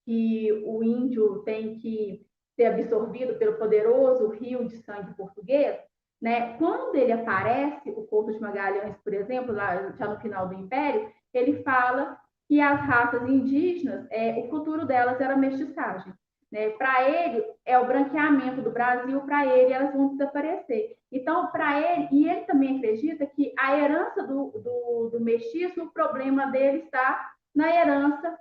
que o índio tem que ser absorvido pelo poderoso rio de sangue português, né? Quando ele aparece, o Couto de Magalhães, por exemplo, lá já no final do Império, ele fala que as raças indígenas, o futuro delas era a mestiçagem. Né? Para ele, é o branqueamento do Brasil, para ele, elas vão desaparecer. Então, para ele, e ele também acredita que a herança do mestiço, o problema dele está na herança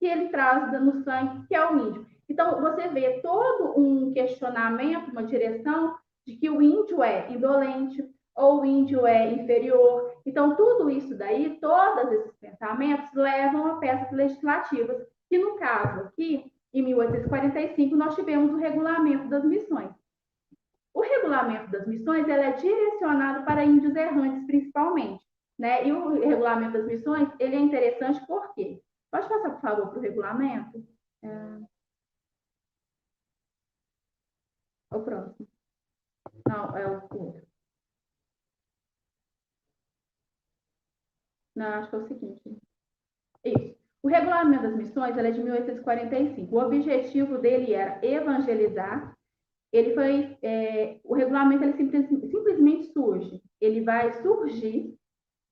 que ele traz no sangue, que é o índio. Então, você vê todo um questionamento, uma direção de que o índio é indolente ou o índio é inferior. Então, tudo isso daí, todos esses pensamentos levam a peças legislativas, que no caso aqui Em 1845, nós tivemos o Regulamento das Missões. O Regulamento das Missões ele é direcionado para índios errantes, principalmente. Né? E o Regulamento das Missões ele é interessante por quê? Pode passar, por favor, para o regulamento? O próximo. Não, é o outro. Não, acho que é o seguinte. Isso. O Regulamento das Missões é de 1845. O objetivo dele era evangelizar. Ele foi, o regulamento ele simplesmente surge. Ele vai surgir,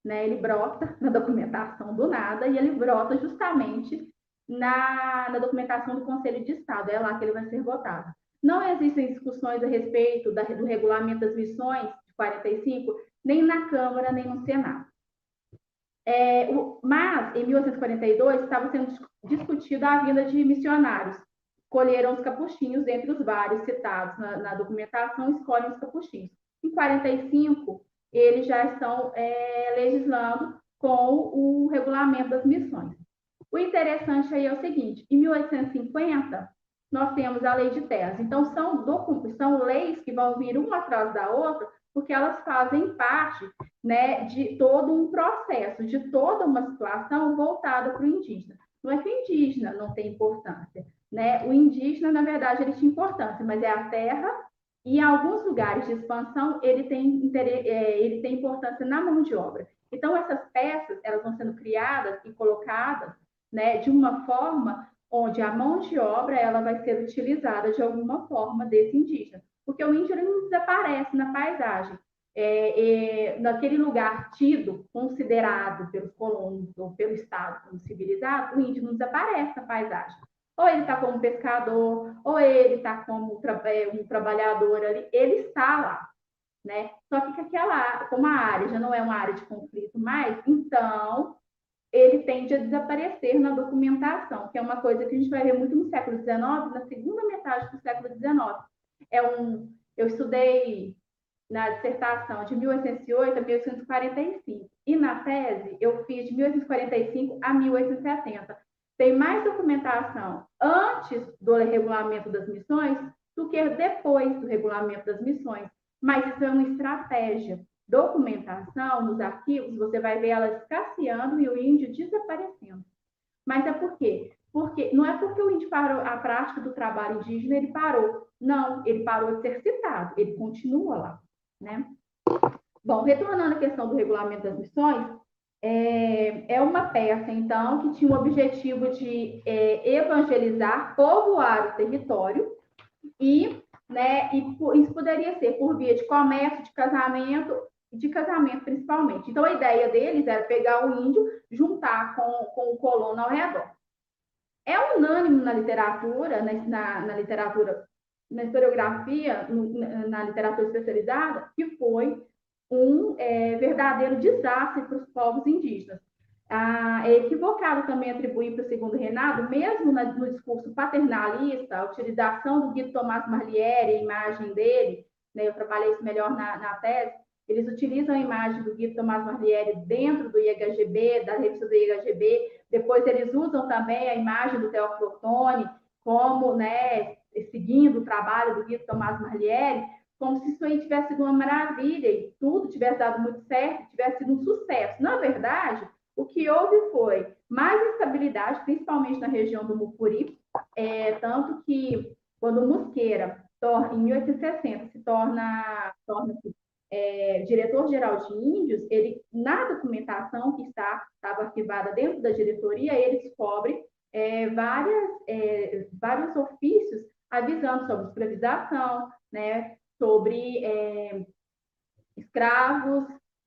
né? Ele brota na documentação do nada e ele brota justamente na documentação do Conselho de Estado. É lá que ele vai ser votado. Não existem discussões a respeito do Regulamento das Missões de 45, nem na Câmara, nem no Senado. Mas, em 1842, estava sendo discutida a vinda de missionários. Escolheram os capuchinhos, dentre os vários citados na documentação, escolhem os capuchinhos. Em 45, eles já estão legislando com o regulamento das missões. O interessante aí é o seguinte, em 1850, nós temos a lei de terras. Então, são leis que vão vir uma atrás da outra, porque elas fazem parte, né, de todo um processo, de toda uma situação voltada para o indígena. Não é que o indígena não tem importância, né? O indígena, na verdade, ele tinha importância, mas é a terra e em alguns lugares de expansão ele tem importância na mão de obra. Então, essas peças, elas vão sendo criadas e colocadas, né, de uma forma onde a mão de obra ela vai ser utilizada de alguma forma desse indígena. Porque o índio não desaparece na paisagem. Naquele lugar tido, considerado pelos colonos ou pelo Estado como civilizado, o índio não desaparece na paisagem. Ou ele está como pescador, ou ele está como um trabalhador ali, ele está lá. Né? Só que como a área já não é uma área de conflito mais, então ele tende a desaparecer na documentação, que é uma coisa que a gente vai ver muito no século XIX, na segunda metade do século XIX. Eu estudei na dissertação de 1808 a 1845, e na tese eu fiz de 1845 a 1870. Tem mais documentação antes do regulamento das missões do que depois do regulamento das missões, mas isso é uma estratégia. Documentação nos arquivos, você vai ver ela escasseando e o índio desaparecendo. Mas é por quê? Porque não é porque o índio parou a prática do trabalho indígena, ele parou. Não, ele parou de ser citado, ele continua lá, né? Bom, retornando à questão do regulamento das missões, é uma peça, então, que tinha o objetivo de evangelizar, povoar o território e, né, isso poderia ser por via de comércio, de casamento principalmente. Então, a ideia deles era pegar o índio, juntar com o colono ao redor. É unânime na literatura, na literatura, na historiografia, na literatura especializada, que foi um verdadeiro desastre para os povos indígenas. É equivocado também atribuir para o segundo reinado, mesmo no discurso paternalista, a utilização do Guido Tomás Marliere, a imagem dele, né, eu trabalhei isso melhor na tese, eles utilizam a imagem do Guido Tomás Marliere dentro do IHGB, da revista do IHGB, depois eles usam também a imagem do Teófilo Otoni, como, né, seguindo o trabalho do Guido Tomás Marliere, como se isso aí tivesse sido uma maravilha e tudo tivesse dado muito certo, tivesse sido um sucesso. Na verdade, o que houve foi mais instabilidade, principalmente na região do Mucuri, tanto que quando Mosqueira, em 1860, se torna diretor-geral de Índios, ele, na documentação que estava arquivada dentro da diretoria, ele descobre vários ofícios avisando sobre escravização, né, sobre escravos,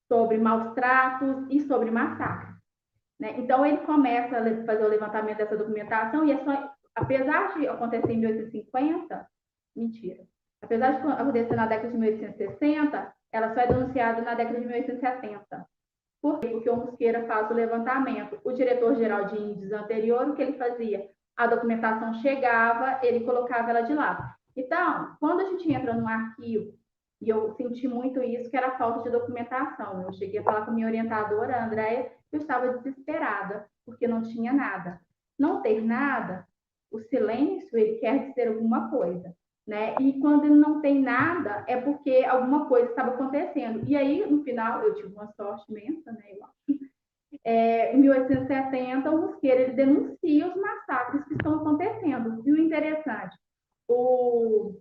sobre maus tratos e sobre massacres. Né? Então, ele começa a fazer o levantamento dessa documentação e apesar de acontecer em 1850, mentira, apesar de acontecer na década de 1860, ela só é denunciada na década de 1870. Por quê? Porque o Mosqueira faz o levantamento. O diretor-geral de Índios anterior, o que ele fazia? A documentação chegava, ele colocava ela de lado. Então, quando a gente entra num arquivo, e eu senti muito isso, que era a falta de documentação. Eu cheguei a falar com a minha orientadora, a Andréia, eu estava desesperada, porque não tinha nada. Não ter nada o silêncio, ele quer dizer alguma coisa, né? E quando ele não tem nada, é porque alguma coisa estava acontecendo. E aí, no final, eu tive uma sorte imensa, né? Eu acho. Em 1870, o Mosqueira ele denuncia os massacres que estão acontecendo. E o interessante, o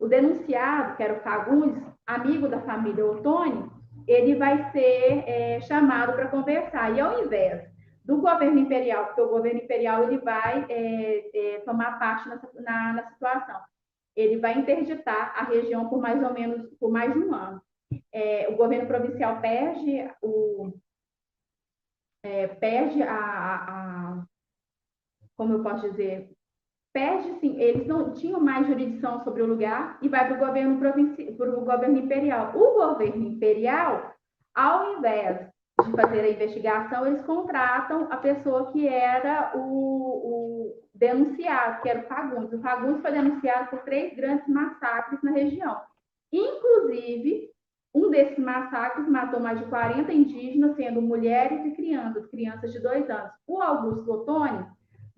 denunciado, que era o Fagundes, amigo da família Ottoni, ele vai ser chamado para conversar. E ao invés do governo imperial, porque o governo imperial ele vai tomar parte na situação, ele vai interditar a região por mais ou menos por mais de um ano. O governo provincial perde como eu posso dizer, perde, sim, eles não tinham mais jurisdição sobre o lugar e vai para o governo imperial. O governo imperial, ao invés de fazer a investigação, eles contratam a pessoa que era o denunciado, que era o Fagundes. O Fagundes foi denunciado por 3 grandes massacres na região. Inclusive, um desses massacres matou mais de 40 indígenas, sendo mulheres e crianças de 2 anos. O Augusto Ottoni,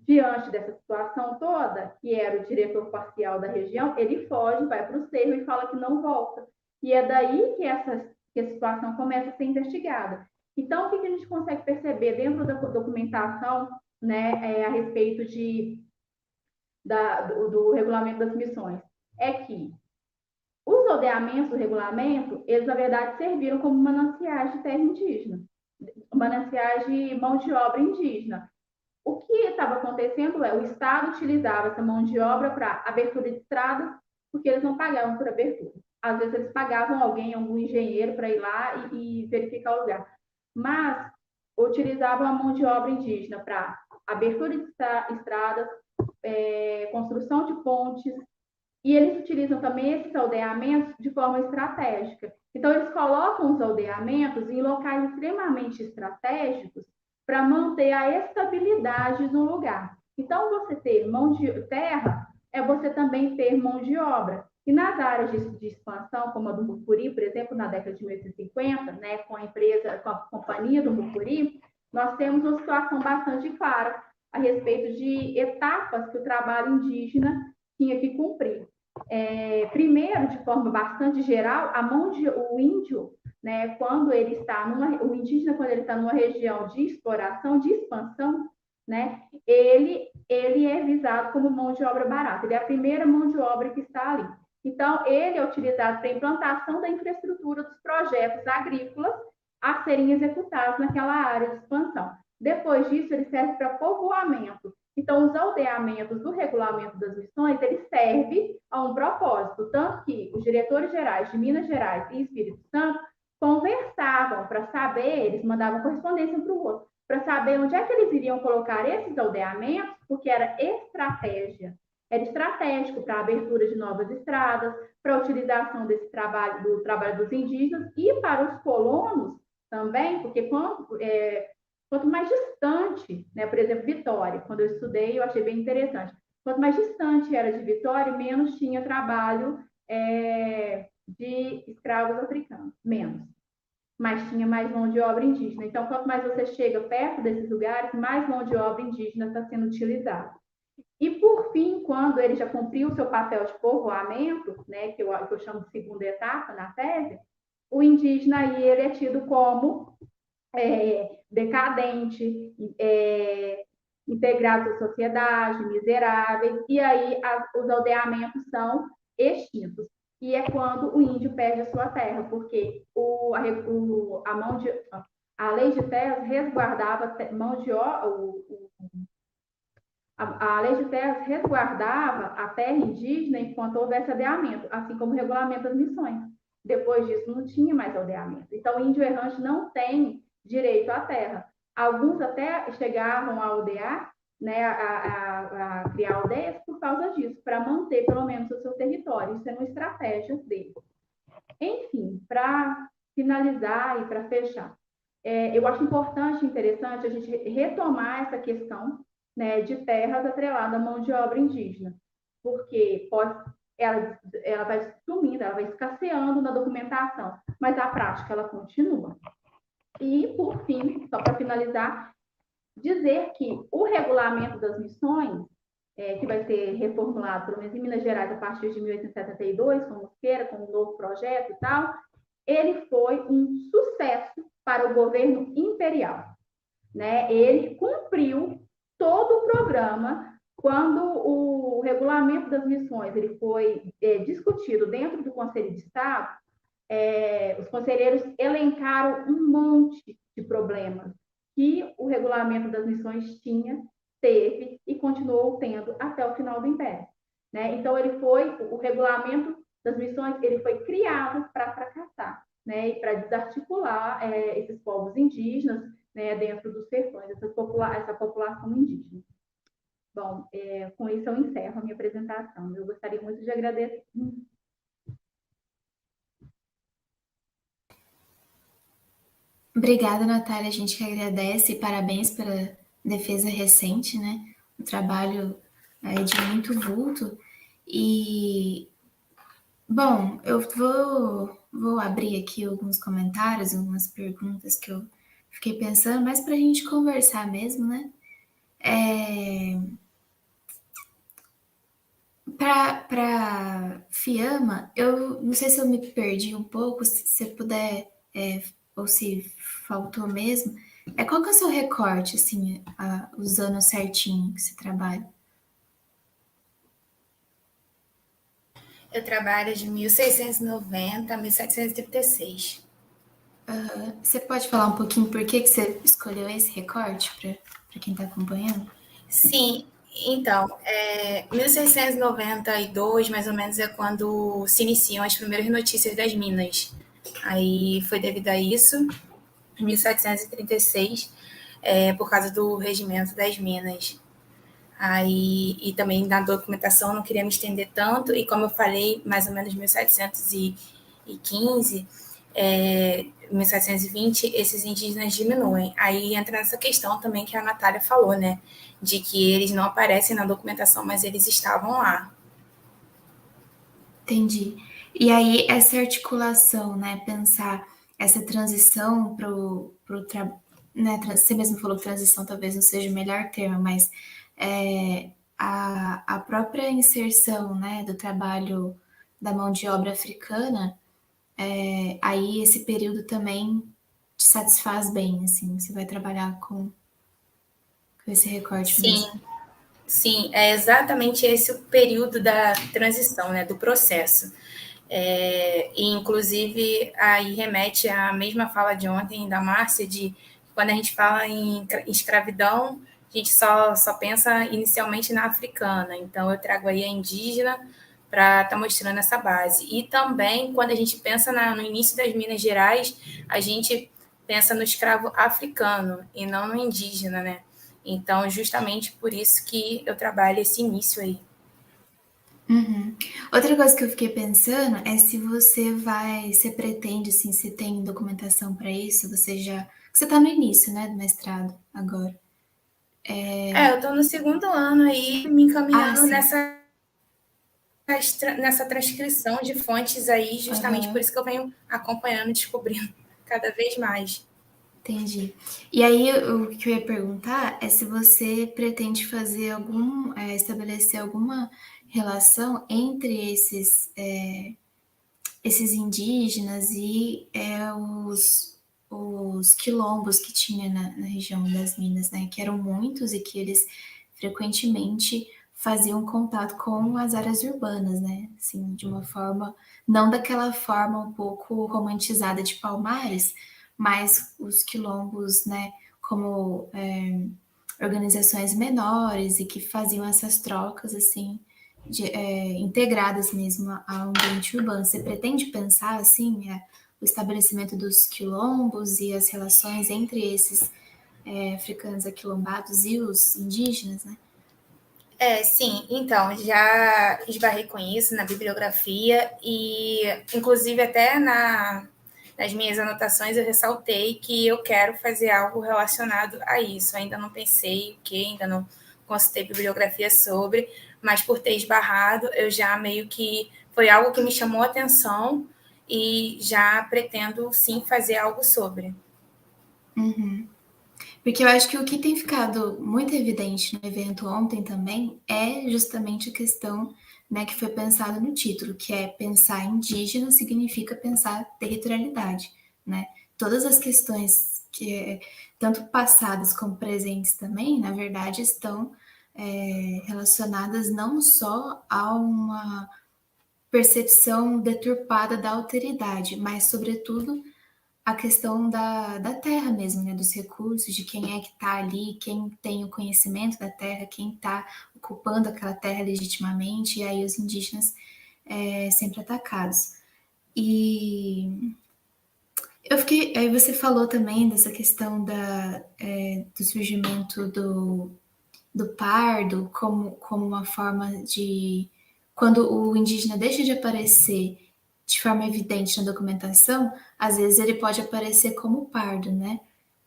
diante dessa situação toda, que era o diretor parcial da região, ele foge, vai para o cerro e fala que não volta. E é daí que a situação começa a ser investigada. Então, o que a gente consegue perceber dentro da documentação, né, a respeito do regulamento das missões? É que os aldeamentos do regulamento, eles, na verdade, serviram como mananciais de terra indígena, mananciais de mão de obra indígena. O que estava acontecendo o Estado utilizava essa mão de obra para abertura de estradas, porque eles não pagavam por abertura. Às vezes eles pagavam algum engenheiro para ir lá e verificar o lugar. Mas utilizavam a mão de obra indígena para abertura de estradas, construção de pontes, e eles utilizam também esses aldeamentos de forma estratégica. Então, eles colocam os aldeamentos em locais extremamente estratégicos para manter a estabilidade do lugar. Então, você ter mão de terra é você também ter mão de obra. E nas áreas de expansão, como a do Mucuri, por exemplo, na década de 1850, né, com a companhia do Mucuri, nós temos uma situação bastante clara a respeito de etapas que o trabalho indígena tinha que cumprir. Primeiro, de forma bastante geral, o índio, né, quando ele está o indígena, quando ele está numa região de exploração, de expansão, né, ele é visado como mão de obra barata. Ele é a primeira mão de obra que está ali. Então, ele é utilizado para a implantação da infraestrutura dos projetos agrícolas a serem executados naquela área de expansão. Depois disso, ele serve para povoamento. Então, os aldeamentos do regulamento das missões, ele serve a um propósito, tanto que os diretores gerais de Minas Gerais e Espírito Santo conversavam para saber, eles mandavam correspondência um para o outro, para saber onde é que eles iriam colocar esses aldeamentos, porque era estratégia. Era estratégico para a abertura de novas estradas, para a utilização do trabalho dos indígenas e para os colonos também, porque quanto mais distante, né, por exemplo, Vitória, quando eu estudei, eu achei bem interessante. Quanto mais distante era de Vitória, menos tinha trabalho de escravos africanos, menos. Mas tinha mais mão de obra indígena. Então, quanto mais você chega perto desses lugares, mais mão de obra indígena está sendo utilizada. E, por fim, quando ele já cumpriu o seu papel de povoamento, né, que eu chamo de segunda etapa na tese, o indígena aí ele é tido como decadente, integrados à sociedade, miseráveis, e aí os aldeamentos são extintos. E é quando o índio perde a sua terra, porque a lei de terras resguardava a lei de terras resguardava a terra indígena enquanto houvesse aldeamento, assim como o regulamento das missões. Depois disso, não tinha mais aldeamento. Então, o índio errante não tem direito à terra. Alguns até chegavam a aldear, né, a criar aldeias por causa disso, para manter pelo menos o seu território. Isso é uma estratégia dele. Enfim, para finalizar e para fechar, eu acho importante e interessante a gente retomar essa questão, né, de terras atrelada à mão de obra indígena, porque ela vai sumindo, ela vai escasseando na documentação, mas a prática ela continua. E, por fim, só para finalizar, dizer que o regulamento das missões, que vai ser reformulado, pelo menos em Minas Gerais, a partir de 1872, com Mosqueira, com um novo projeto e tal, ele foi um sucesso para o governo imperial. Né? Ele cumpriu todo o programa quando o regulamento das missões ele foi discutido dentro do Conselho de Estado. Os conselheiros elencaram um monte de problemas que o regulamento das missões teve e continuou tendo até o final do Império. Né? Então, o regulamento das missões ele foi criado para fracassar, né? E para desarticular esses povos indígenas, né? Dentro dos sertões, essa população indígena. Bom, com isso eu encerro a minha apresentação. Eu gostaria muito de agradecer. Obrigada, Natália. A gente que agradece e parabéns pela defesa recente, né? Um trabalho de muito vulto. E, bom, eu vou abrir aqui alguns comentários, algumas perguntas que eu fiquei pensando, mas para a gente conversar mesmo, né? Para Fiamma, eu não sei se eu me perdi um pouco, se você puder, ou se faltou mesmo. Qual que é o seu recorte, assim, os anos certinho que você trabalha? Eu trabalho de 1690 a 1736. Você pode falar um pouquinho por que você escolheu esse recorte para quem está acompanhando? Sim, então, 1692, mais ou menos, é quando se iniciam as primeiras notícias das minas. Aí foi devido a isso, 1736, por causa do regimento das minas. Aí, e também na documentação, não queria me estender tanto, e como eu falei, mais ou menos 1715, 1720, esses indígenas diminuem. Aí entra nessa questão também que a Natália falou, né? De que eles não aparecem na documentação, mas eles estavam lá. Entendi. E aí, essa articulação, né? Pensar essa transição para o né, você mesmo falou que transição talvez não seja o melhor termo, mas a própria inserção, né, do trabalho da mão de obra africana, aí esse período também te satisfaz bem, assim, você vai trabalhar com esse recorte Sim, mesmo. sim, é exatamente esse o período da transição, né, do processo. E, inclusive, aí remete à mesma fala de ontem da Márcia, de quando a gente fala em escravidão, a gente só pensa inicialmente na africana. Então, eu trago aí a indígena para estar mostrando essa base. E também, quando a gente pensa no início das Minas Gerais, a gente pensa no escravo africano e não no indígena, né? Então, justamente por isso que eu trabalho esse início aí. Uhum. Outra coisa que eu fiquei pensando é se você pretende, assim, se tem documentação para isso, você está no início, né, do mestrado agora. Eu estou no segundo ano aí, me Ah, encaminhando sim. nessa transcrição de fontes aí, justamente por Aham, isso que eu venho acompanhando, descobrindo cada vez mais. entendi. E aí, o que eu ia perguntar é se você pretende fazer estabelecer alguma relação entre esses indígenas e os quilombos que tinha na região das Minas, né? Que eram muitos e que eles frequentemente faziam contato com as áreas urbanas, né? Assim, de uma forma, não daquela forma um pouco romantizada de Palmares, mas os quilombos, né? Como organizações menores e que faziam essas trocas, assim, integradas mesmo ao ambiente urbano. Você pretende pensar assim o estabelecimento dos quilombos e as relações entre esses africanos aquilombados e os indígenas, né? Sim, então, já esbarrei com isso na bibliografia e, inclusive, até nas minhas anotações eu ressaltei que eu quero fazer algo relacionado a isso. Ainda não pensei o que, ainda não consultei bibliografia sobre, mas por ter esbarrado, eu já meio que foi algo que me chamou a atenção e já pretendo sim fazer algo sobre. Uhum. Porque eu acho que o que tem ficado muito evidente no evento ontem também é justamente a questão, né, que foi pensada no título, que é pensar indígena significa pensar territorialidade, né? Todas as questões que tanto passadas como presentes também, na verdade, estão relacionadas não só a uma percepção deturpada da alteridade, mas sobretudo a questão da terra mesmo, né? Dos recursos, de quem é que está ali, quem tem o conhecimento da terra, quem está ocupando aquela terra legitimamente, e aí os indígenas sempre atacados. E eu fiquei. Aí você falou também dessa questão do surgimento do pardo como uma forma de. Quando o indígena deixa de aparecer de forma evidente na documentação, às vezes ele pode aparecer como pardo, né?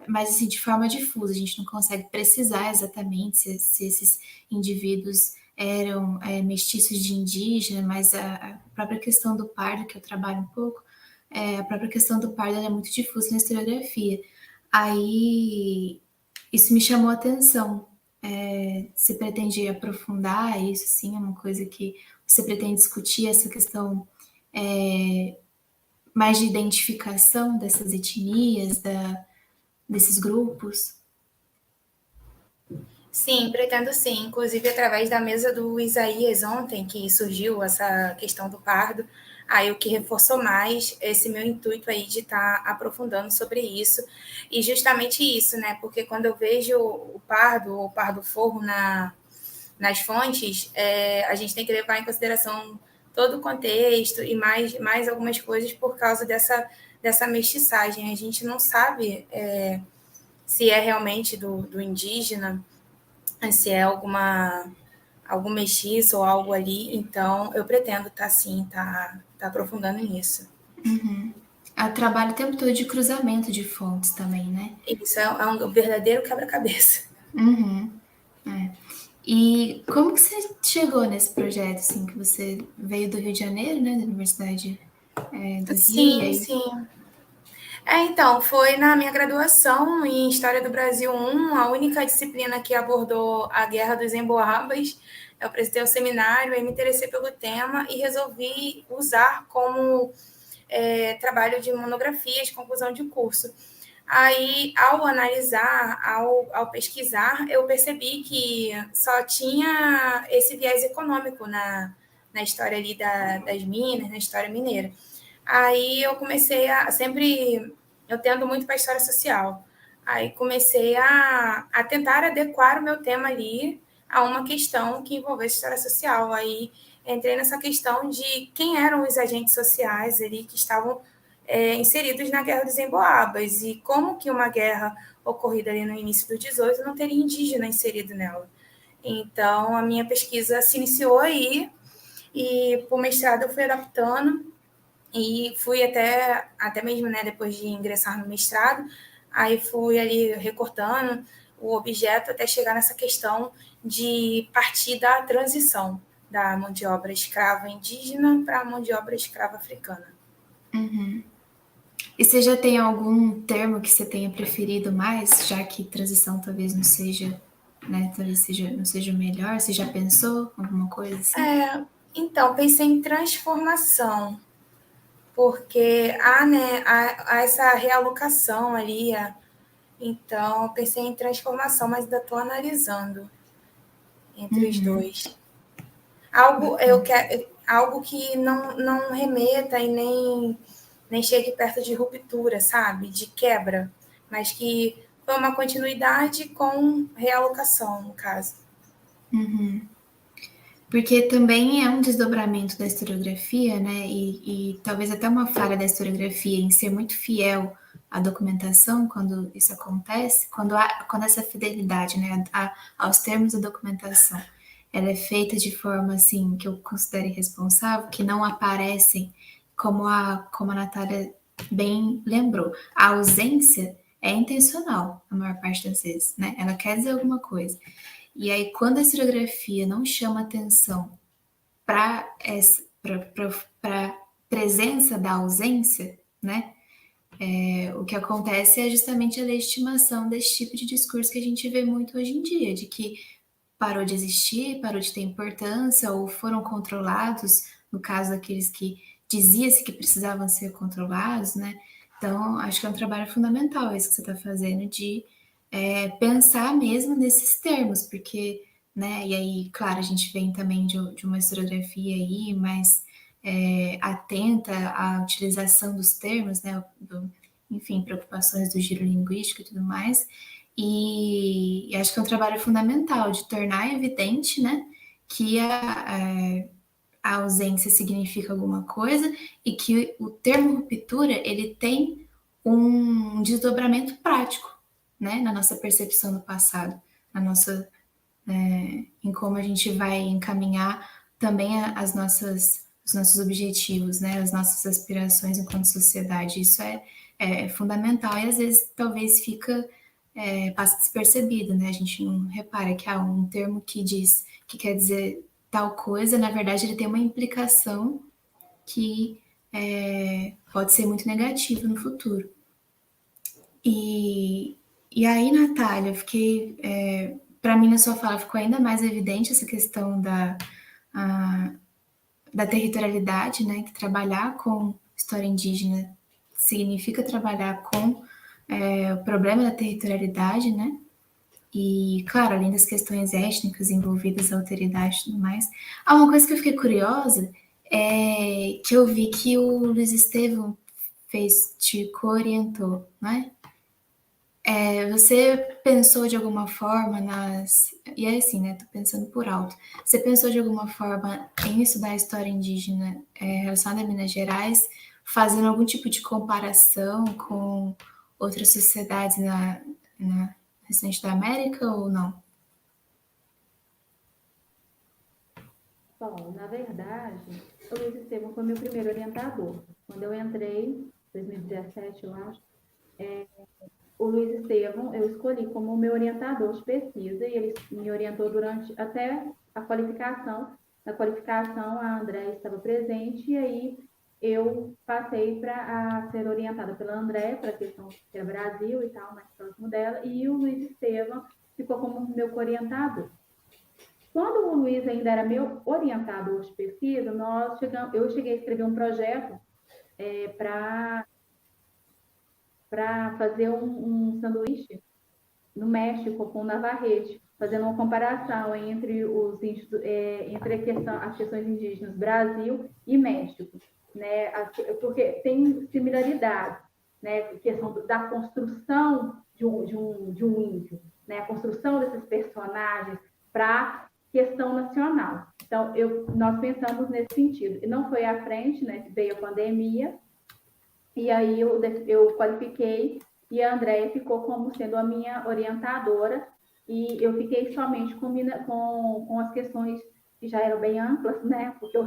Mas assim, de forma difusa, a gente não consegue precisar exatamente se esses indivíduos eram mestiços de indígena, mas a própria questão do pardo, que eu trabalho um pouco, a própria questão do pardo é muito difusa na historiografia. Aí isso me chamou a atenção. Se pretende aprofundar isso, sim, é uma coisa que você pretende discutir essa questão mais de identificação dessas etnias, desses grupos? Sim, pretendo sim. Inclusive, através da mesa do Isaías ontem, que surgiu essa questão do pardo, aí o que reforçou mais esse meu intuito aí de estar aprofundando sobre isso. E justamente isso, né? Porque quando eu vejo o pardo forro nas fontes, a gente tem que levar em consideração todo o contexto e mais algumas coisas por causa dessa mestiçagem. A gente não sabe se é realmente do indígena, se é algum mestiço ou algo ali, então eu pretendo tá aprofundando nisso. Uhum. Ela trabalha o tempo todo de cruzamento de fontes também, né? Isso é um verdadeiro quebra-cabeça. Uhum. É. E como que você chegou nesse projeto, assim, que você veio do Rio de Janeiro, né, da Universidade do Rio, e Sim, aí... sim. Então, foi na minha graduação em História do Brasil 1, a única disciplina que abordou a Guerra dos Emboabas. Eu prestei o seminário, aí me interessei pelo tema e resolvi usar como trabalho de monografia, de conclusão de curso. Aí, ao analisar, ao pesquisar, eu percebi que só tinha esse viés econômico na história ali das minas, na história mineira. Aí eu comecei sempre, eu tendo muito para a história social. Aí comecei a tentar adequar o meu tema ali a uma questão que envolvesse história social. Aí entrei nessa questão de quem eram os agentes sociais ali que estavam inseridos na Guerra dos Emboabas e como que uma guerra ocorrida ali no início do 18 não teria indígena inserido nela. Então, a minha pesquisa se iniciou aí e, para o mestrado, eu fui adaptando e fui até mesmo, né, depois de ingressar no mestrado, aí fui ali recortando o objeto até chegar nessa questão de partir da transição da mão de obra escrava indígena para a mão de obra escrava africana. Uhum. E você já tem algum termo que você tenha preferido mais, já que transição talvez não seja, né, não seja o melhor? Você já pensou alguma coisa assim? Então, pensei em transformação, porque há essa realocação ali, então pensei em transformação, mas ainda estou analisando entre os Uhum. dois. Algo, eu Bacana. quero, algo que não remeta e nem chegue perto de ruptura, sabe? De quebra, mas que foi uma continuidade com realocação, no caso. Uhum. Porque também é um desdobramento da historiografia, né? E talvez até uma falha da historiografia em ser muito fiel à documentação quando isso acontece, quando essa fidelidade, né, aos termos da documentação, ela é feita de forma assim que eu considero irresponsável, que não aparecem como a Natália bem lembrou. A ausência é intencional, a maior parte das vezes, né? Ela quer dizer alguma coisa. E aí, quando a historiografia não chama atenção para a presença da ausência, né? O que acontece é justamente a legitimação desse tipo de discurso que a gente vê muito hoje em dia, de que parou de existir, parou de ter importância, ou foram controlados, no caso daqueles que dizia-se que precisavam ser controlados, né? Então, acho que é um trabalho fundamental isso que você está fazendo, de pensar mesmo nesses termos, porque, né, e aí, claro, a gente vem também de uma historiografia aí, mas atenta à utilização dos termos, né, enfim, preocupações do giro linguístico e tudo mais, e acho que é um trabalho fundamental de tornar evidente, né, que a ausência significa alguma coisa e que o termo ruptura ele tem um desdobramento prático, né, na nossa percepção do passado, na nossa, em como a gente vai encaminhar também os nossos objetivos, né, as nossas aspirações enquanto sociedade. Isso é fundamental e às vezes talvez passa despercebido, né? A gente não repara que há um termo que diz que quer dizer tal coisa, na verdade ele tem uma implicação que pode ser muito negativa no futuro. E aí, Natália, eu fiquei, para mim na sua fala ficou ainda mais evidente essa questão da territorialidade, né? Que trabalhar com história indígena significa trabalhar com o problema da territorialidade, né? E, claro, além das questões étnicas envolvidas, a alteridade e tudo mais. Uma coisa que eu fiquei curiosa é que eu vi que o Luiz Estevam te co-orientou, né? Você pensou de alguma forma E é assim, né? Tô pensando por alto. Você pensou de alguma forma em estudar a história indígena relacionada a Minas Gerais, fazendo algum tipo de comparação com outras sociedades na restante da América ou não? Bom, na verdade, o Luiz Estevam foi meu primeiro orientador. Quando eu entrei, em 2017, eu acho, o Luiz Estevam eu escolhi como meu orientador de pesquisa e ele me orientou durante até a qualificação. Na qualificação, a André estava presente e aí eu passei para ser orientada pela André, para a questão que é Brasil e tal, mais próximo dela, e o Luiz Estevam ficou como meu orientador. Quando o Luiz ainda era meu orientador de pesquisa, eu cheguei a escrever um projeto para fazer um sanduíche no México com o Navarrete, fazendo uma comparação entre as questões indígenas Brasil e México, né? Porque tem similaridades, né? A questão da construção de um índio, né? A construção desses personagens para questão nacional. Então, nós pensamos nesse sentido. E não foi à frente, né? Veio a pandemia, e aí eu qualifiquei e a Andréia ficou como sendo a minha orientadora e eu fiquei somente com as questões que já eram bem amplas, né? Porque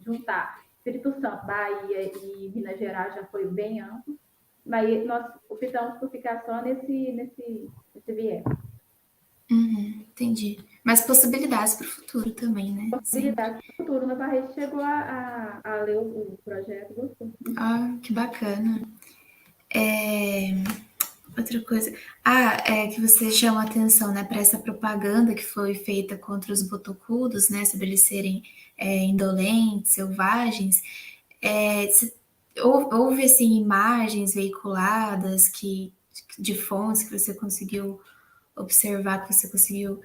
juntar Espírito Santo, Bahia e Minas Gerais já foi bem amplo, mas nós optamos por ficar só nesse viés. Entendi. Mas possibilidades para o futuro também, né? Possibilidades para o futuro. Meu pai chegou a ler o projeto, gostou. Que bacana. Outra coisa. Que você chama atenção, né, para essa propaganda que foi feita contra os botocudos, né, sobre eles serem indolentes, selvagens. Houve, assim, imagens veiculadas de fontes que você conseguiu observar, que você conseguiu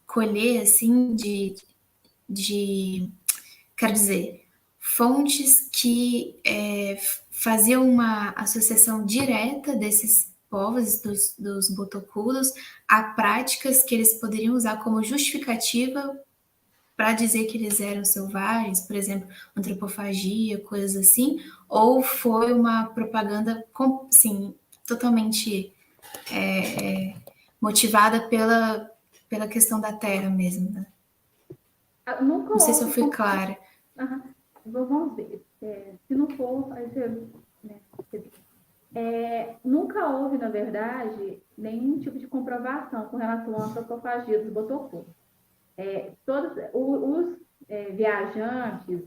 colher, assim, quero dizer, fontes que faziam uma associação direta desses povos, dos botocudos, a práticas que eles poderiam usar como justificativa para dizer que eles eram selvagens, por exemplo, antropofagia, coisas assim, ou foi uma propaganda, assim, totalmente motivada pela questão da terra mesmo, né? Nunca Não sei se eu houve. fui clara. Vamos ver. Se não for, né, nunca houve, na verdade, nenhum tipo de comprovação com relação à antropofagia dos botocudos. Todos os viajantes,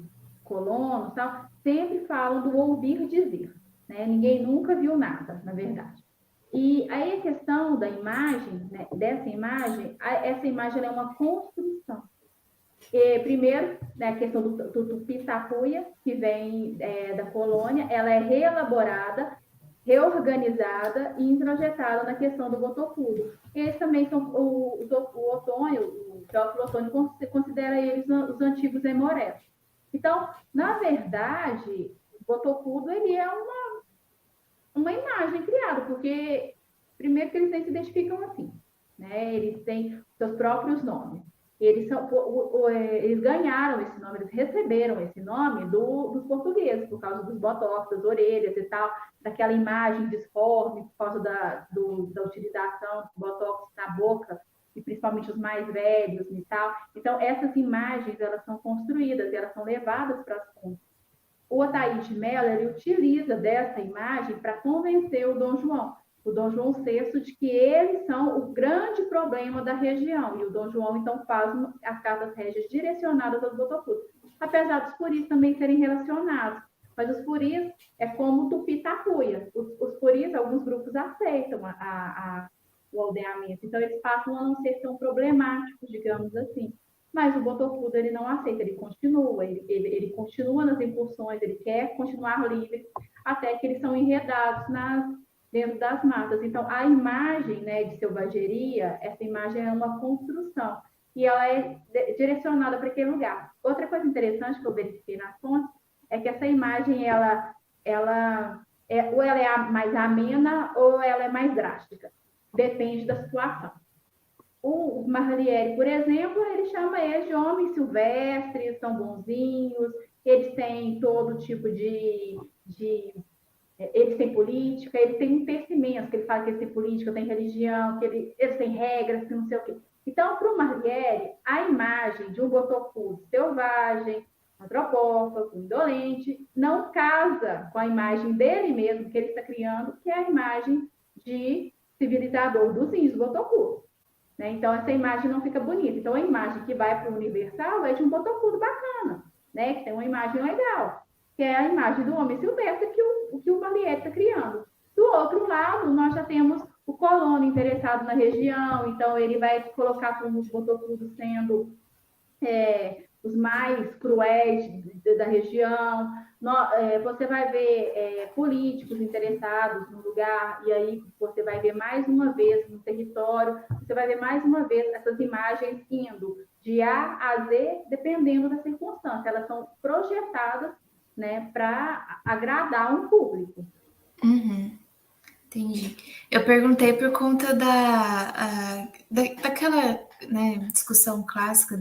colonos, tal, sempre falam do ouvir dizer, né? Ninguém nunca viu nada, na verdade. E aí a questão da imagem, né, dessa imagem, essa imagem é uma construção. Primeiro, né, a questão do tupi-tapuia, que vem da colônia, ela é reelaborada, reorganizada e introjetada na questão do botocudo. Eles também são, o Otônio, o Teófilo Otônio considera eles os antigos hemoretos. Então, na verdade, o botocudo ele é uma imagem criada, porque primeiro que eles nem se identificam assim, né? Eles têm seus próprios nomes. Eles ganharam esse nome, eles receberam esse nome dos portugueses, por causa dos botox, das orelhas e tal, daquela imagem disforme, por causa da utilização do botox na boca, e principalmente os mais velhos e tal. Então, essas imagens, elas são construídas, elas são levadas para as fontes. O Ataíde Mello, ele utiliza dessa imagem para convencer o Dom João VI, de que eles são o grande problema da região. E o Dom João, então, faz as cartas régias direcionadas aos botocudos. Apesar dos furis também serem relacionados. Mas os furis é como tupi-tapuia. Os furis, alguns grupos aceitam o aldeamento. Então, eles passam a não ser tão problemáticos, digamos assim. Mas o botocudo, ele não aceita, ele continua nas incursões, ele quer continuar livre, até que eles são enredados dentro das matas. Então, a imagem, né, de selvageria, essa imagem é uma construção, e ela é direcionada para aquele lugar. Outra coisa interessante que eu verifiquei nas fontes é que essa imagem, ou ela é mais amena, ou ela é mais drástica. Depende da situação. O Marliere, por exemplo, ele chama eles de homens silvestres, são bonzinhos, eles têm todo tipo eles têm política, eles têm intercimentos, que ele fala que eles têm política, têm religião, que eles têm regras, que não sei o quê. Então, para o Marliere, a imagem de um botocudo selvagem, antropófago, indolente, não casa com a imagem dele mesmo, que ele está criando, que é a imagem de civilizador dos índios botocudos. Né? Então, essa imagem não fica bonita. Então, a imagem que vai para o universal é de um botocudo bacana, né? Que tem uma imagem legal, que é a imagem do homem silvestre que o Marliere está criando. Do outro lado, nós já temos o colono interessado na região, então ele vai colocar como os botocudos sendo os mais cruéis da região. Você vai ver políticos interessados no lugar, e aí você vai ver mais uma vez no território, você vai ver mais uma vez essas imagens indo de A a Z, dependendo da circunstância. Elas são projetadas, né, para agradar um público. Uhum. Entendi. Eu perguntei por conta daquela, né, discussão clássica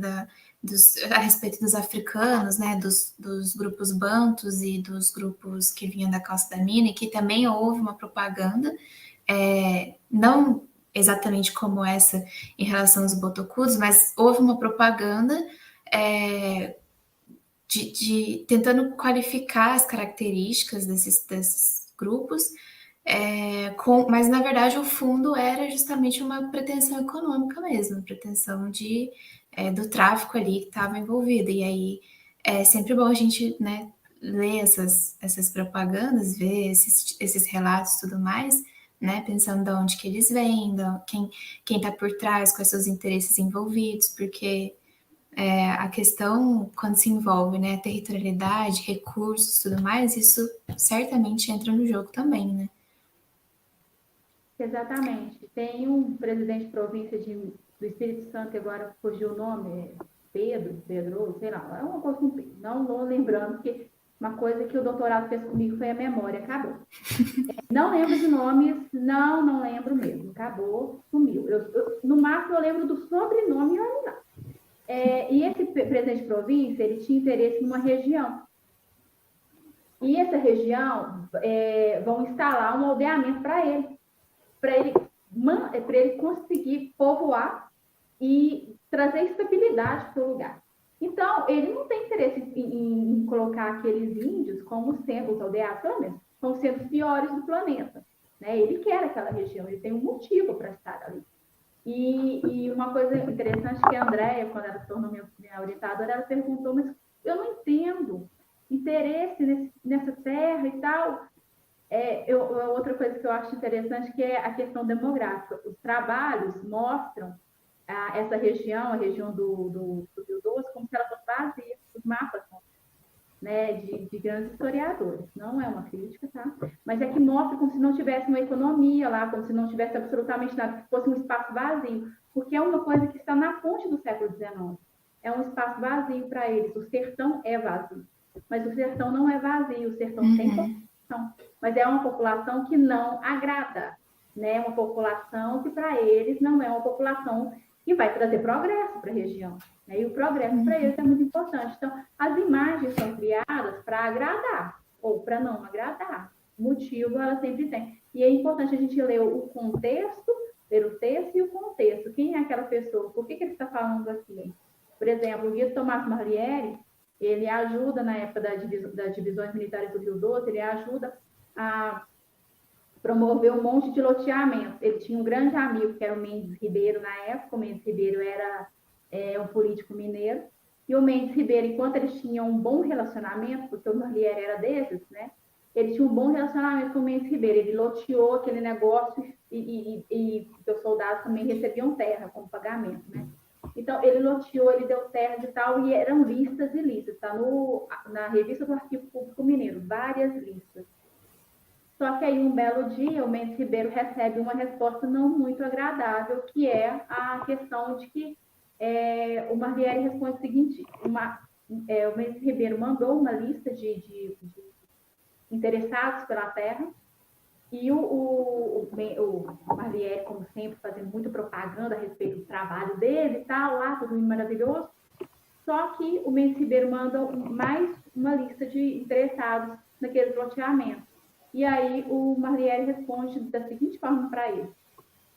a respeito dos africanos, né, dos grupos bantus e dos grupos que vinham da Costa da Mina, e que também houve uma propaganda, não exatamente como essa em relação aos botocudos, mas houve uma propaganda tentando qualificar as características desses grupos, mas na verdade o fundo era justamente uma pretensão econômica mesmo, pretensão do tráfico ali que estava envolvido. E aí é sempre bom a gente, né, ler essas propagandas, ver esses relatos e tudo mais, né, pensando de onde que eles vêm, quem está por trás, quais são os interesses envolvidos, porque a questão, quando se envolve, né, territorialidade, recursos, tudo mais, isso certamente entra no jogo também, né? Exatamente. Tem um presidente de província do Espírito Santo, que agora fugiu o nome, Pedro, sei lá, é uma coisa com Pedro. Não estou lembrando, porque uma coisa que o doutorado fez comigo foi a memória, acabou. Não lembro de nomes, não lembro mesmo, acabou, sumiu. No máximo, eu lembro do sobrenome e olha lá. E esse presidente de província, ele tinha interesse numa região. E essa região vão instalar um aldeamento para ele conseguir povoar e trazer estabilidade para o lugar. Então, ele não tem interesse em colocar aqueles índios como sendo, os aldeados, pelo menos, como sendo os piores do planeta. Né? Ele quer aquela região, ele tem um motivo para estar ali. E uma coisa interessante que a Andréia, quando ela se tornou minha orientadora, ela perguntou, mas eu não entendo interesse nessa terra e tal. Outra coisa que eu acho interessante que é a questão demográfica. Os trabalhos mostram essa região, a região do Rio Doce, como se ela fosse vazia. Os mapas, né, de grandes historiadores. Não é uma crítica, tá? Mas é que mostra como se não tivesse uma economia lá, como se não tivesse absolutamente nada, que fosse um espaço vazio, porque é uma coisa que está na fonte do século XIX. É um espaço vazio para eles. O sertão é vazio. Mas o sertão não é vazio, o sertão tem população. Mas é uma população que não agrada, né? Uma população que para eles não é uma população que vai trazer progresso para a região. Né? E o progresso para eles é muito importante. Então, as imagens são criadas para agradar ou para não agradar. Motivo ela sempre tem. E é importante a gente ler o contexto, ler o texto e o contexto. Quem é aquela pessoa? Por que ele está falando aquilo? Por exemplo, o Guido Tomás Marliere, ele ajuda na época das divisões militares do Rio Doce, ele ajuda a promover um monte de loteamento. Ele tinha um grande amigo, que era o Mendes Ribeiro na época. O Mendes Ribeiro era um político mineiro. E o Mendes Ribeiro, enquanto eles tinham um bom relacionamento, porque o Marliere era desses, né? Ele tinha um bom relacionamento com o Mendes Ribeiro. Ele loteou aquele negócio e os soldados também recebiam terra como pagamento, né? Então, ele loteou, ele deu terra de tal, e eram listas e listas. Está na revista do Arquivo Público Mineiro, várias listas. Só que aí, um belo dia, o Mendes Ribeiro recebe uma resposta não muito agradável, que é a questão de que o Marliere responde o seguinte: o Mendes Ribeiro mandou uma lista de interessados pela terra, e o Marliere, como sempre, fazendo muita propaganda a respeito do trabalho dele e tal, lá, tudo maravilhoso. Só que o Mendes Ribeiro manda mais uma lista de interessados naqueles loteamentos. E aí o Marliere responde da seguinte forma para ele: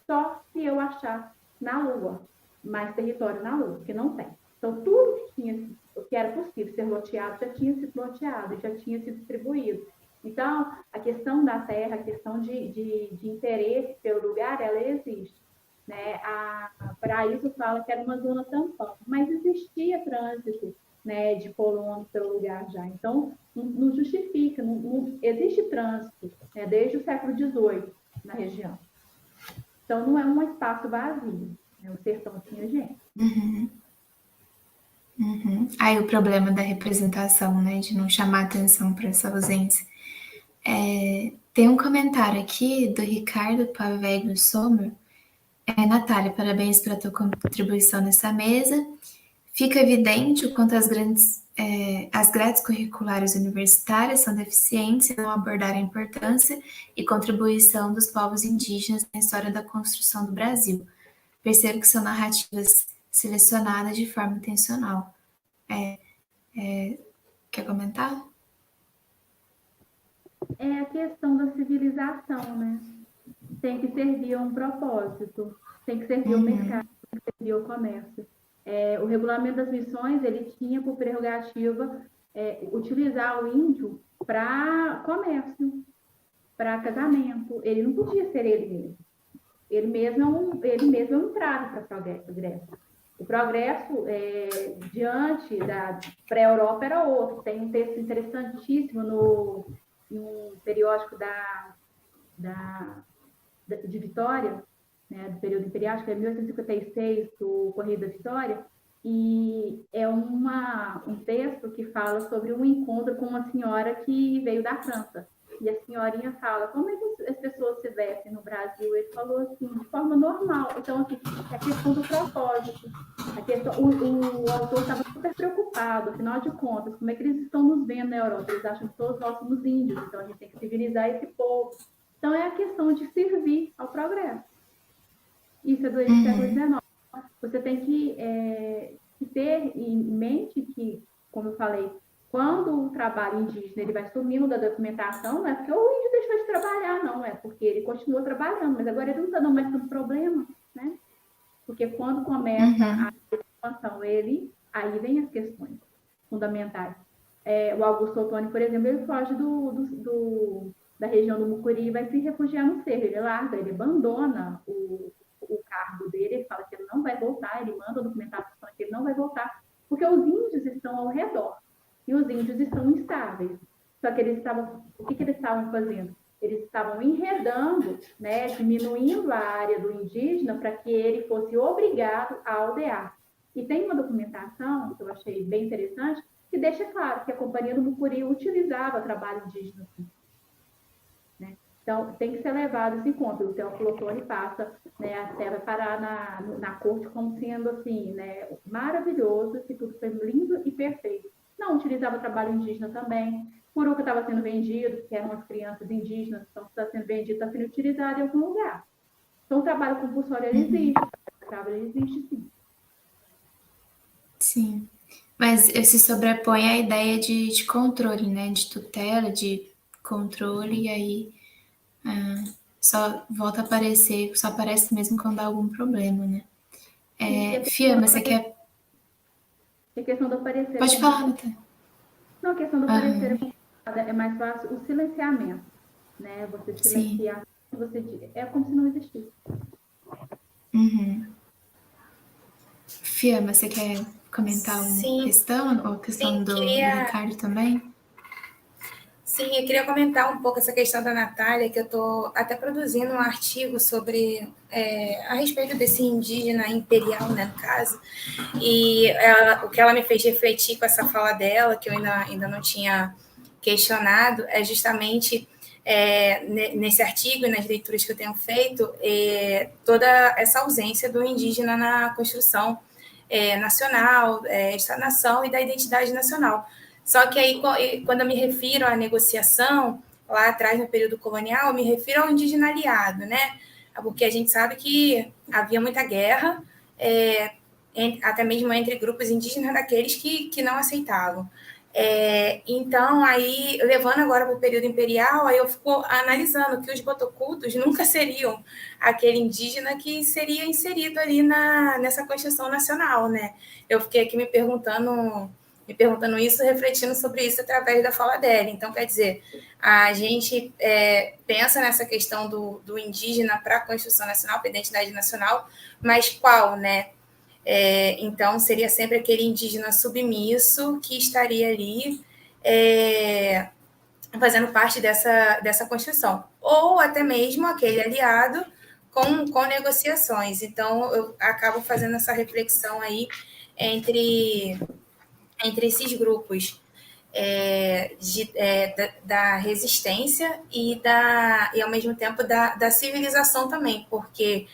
só se eu achar na Lua mais território na Lua, que não tem. Então, tudo que era possível ser loteado já tinha sido loteado, já tinha sido distribuído. Então, a questão da terra, a questão de interesse pelo lugar, ela existe. Né? A Paraíso fala que era uma zona tampão, mas existia trânsito, né, de colonos pelo lugar já. Então, não justifica, não existe trânsito, né, desde o século XVIII na região. Então, não é um espaço vazio. Né? O sertão tinha gente. Aí o problema da representação, né, de não chamar atenção para essa ausência. Tem um comentário aqui do Ricardo Pavegno Sommer. Natália, parabéns pela tua contribuição nessa mesa. Fica evidente o quanto as grades curriculares universitárias são deficientes em não abordar a importância e contribuição dos povos indígenas na história da construção do Brasil. Percebo que são narrativas selecionadas de forma intencional. Quer comentar? É a questão da civilização, né? Tem que servir a um propósito, tem que servir ao mercado, tem que servir ao comércio. O regulamento das missões, ele tinha por prerrogativa utilizar o índio para comércio, para casamento. Ele não podia ser ele mesmo. Ele mesmo é um entrave para o progresso. O progresso, diante da pré-Europa, era outro. Tem um texto interessantíssimo em um periódico de Vitória, né, do período imperial, acho que é 1856, do Correio da Vitória, e é um texto que fala sobre um encontro com uma senhora que veio da França. E a senhorinha fala, como é que as pessoas se vestem no Brasil? Ele falou assim, de forma normal. Então, assim, é a questão do propósito. O autor estava super preocupado, afinal de contas, como é que eles estão nos vendo na Europa? Eles acham que todos nós somos índios, então a gente tem que civilizar esse povo. Então, é a questão de servir ao progresso. Isso é do século XIX. Você tem que ter em mente que, como eu falei, quando o trabalho indígena ele vai sumindo da documentação, não é porque o índio deixou de trabalhar, não, é porque ele continua trabalhando, mas agora ele não está dando mais tanto problema, né? Porque quando começa a expansão, aí vem as questões fundamentais. O Augusto Ottoni, por exemplo, ele foge da região do Mucuri e vai se refugiar no Cerro. Ele larga, ele abandona o cargo dele, ele fala que ele não vai voltar, ele manda a documentação que ele não vai voltar, porque os índios estão ao redor. e os índios estão instáveis. Só que o que eles estavam fazendo? Eles estavam enredando, né, diminuindo a área do indígena para que ele fosse obrigado a aldear. E tem uma documentação que eu achei bem interessante que deixa claro que a Companhia do Mucuri utilizava trabalho indígena. Né? Então, tem que ser levado isso em conta. O Teófilo Otoni passa, né, até vai parar na corte como sendo assim, né, maravilhoso, que tudo foi lindo e perfeito. Não utilizava trabalho indígena também. Curuca estava sendo vendido, que eram as crianças indígenas, então está sendo vendido, está sendo utilizado em algum lugar. Então, o trabalho compulsório ele existe, o trabalho ele existe sim. Sim. Mas se sobrepõe a ideia de controle, né? De tutela, de controle, e aí só volta a aparecer, só aparece mesmo quando há algum problema, né? Fiamma, você quer. A questão do parecer Pode falar, Natan. Não, a questão do parecer é mais fácil o silenciamento, né? Você silenciar, é como se não existisse. Fiamma, você quer comentar uma questão? Ou a questão do Ricardo também? Sim, eu queria comentar um pouco essa questão da Natália, que eu estou até produzindo um artigo sobre a respeito desse indígena imperial, né, no caso, e o que ela me fez refletir com essa fala dela, que eu ainda não tinha questionado, é justamente nesse artigo e nas leituras que eu tenho feito, toda essa ausência do indígena na construção nacional, Estado-nação e da identidade nacional. Só que aí, quando eu me refiro à negociação, lá atrás, no período colonial, eu me refiro ao indígena aliado, né? Porque a gente sabe que havia muita guerra, até mesmo entre grupos indígenas daqueles que não aceitavam. Então, aí, levando agora para o período imperial, aí eu fico analisando que os botocudos nunca seriam aquele indígena que seria inserido ali nessa Constituição Nacional, né? Eu fiquei aqui me perguntando isso, refletindo sobre isso através da fala dela. Então, quer dizer, a gente pensa nessa questão do indígena para a Constituição Nacional, para a identidade nacional, mas qual, né? Então, seria sempre aquele indígena submisso que estaria ali fazendo parte dessa Constituição. Ou até mesmo aquele aliado com negociações. Então, eu acabo fazendo essa reflexão aí entre esses grupos da resistência e ao mesmo tempo da civilização também, porque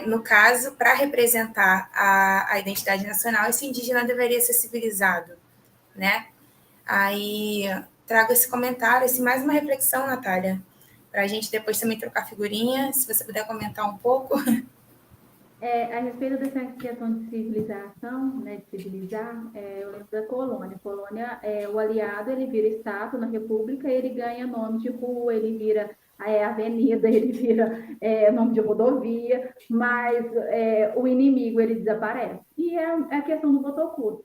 no caso, para representar a identidade nacional, esse indígena deveria ser civilizado, né? Aí trago esse comentário, mais uma reflexão, Natália, para a gente depois também trocar figurinha, se você puder comentar um pouco. A respeito dessa questão de civilização, né, de civilizar, eu lembro da colônia. Colônia, o aliado, ele vira estado na república, ele ganha nome de rua, ele vira avenida, ele vira nome de rodovia, mas o inimigo, ele desaparece. E é a questão do botocudo.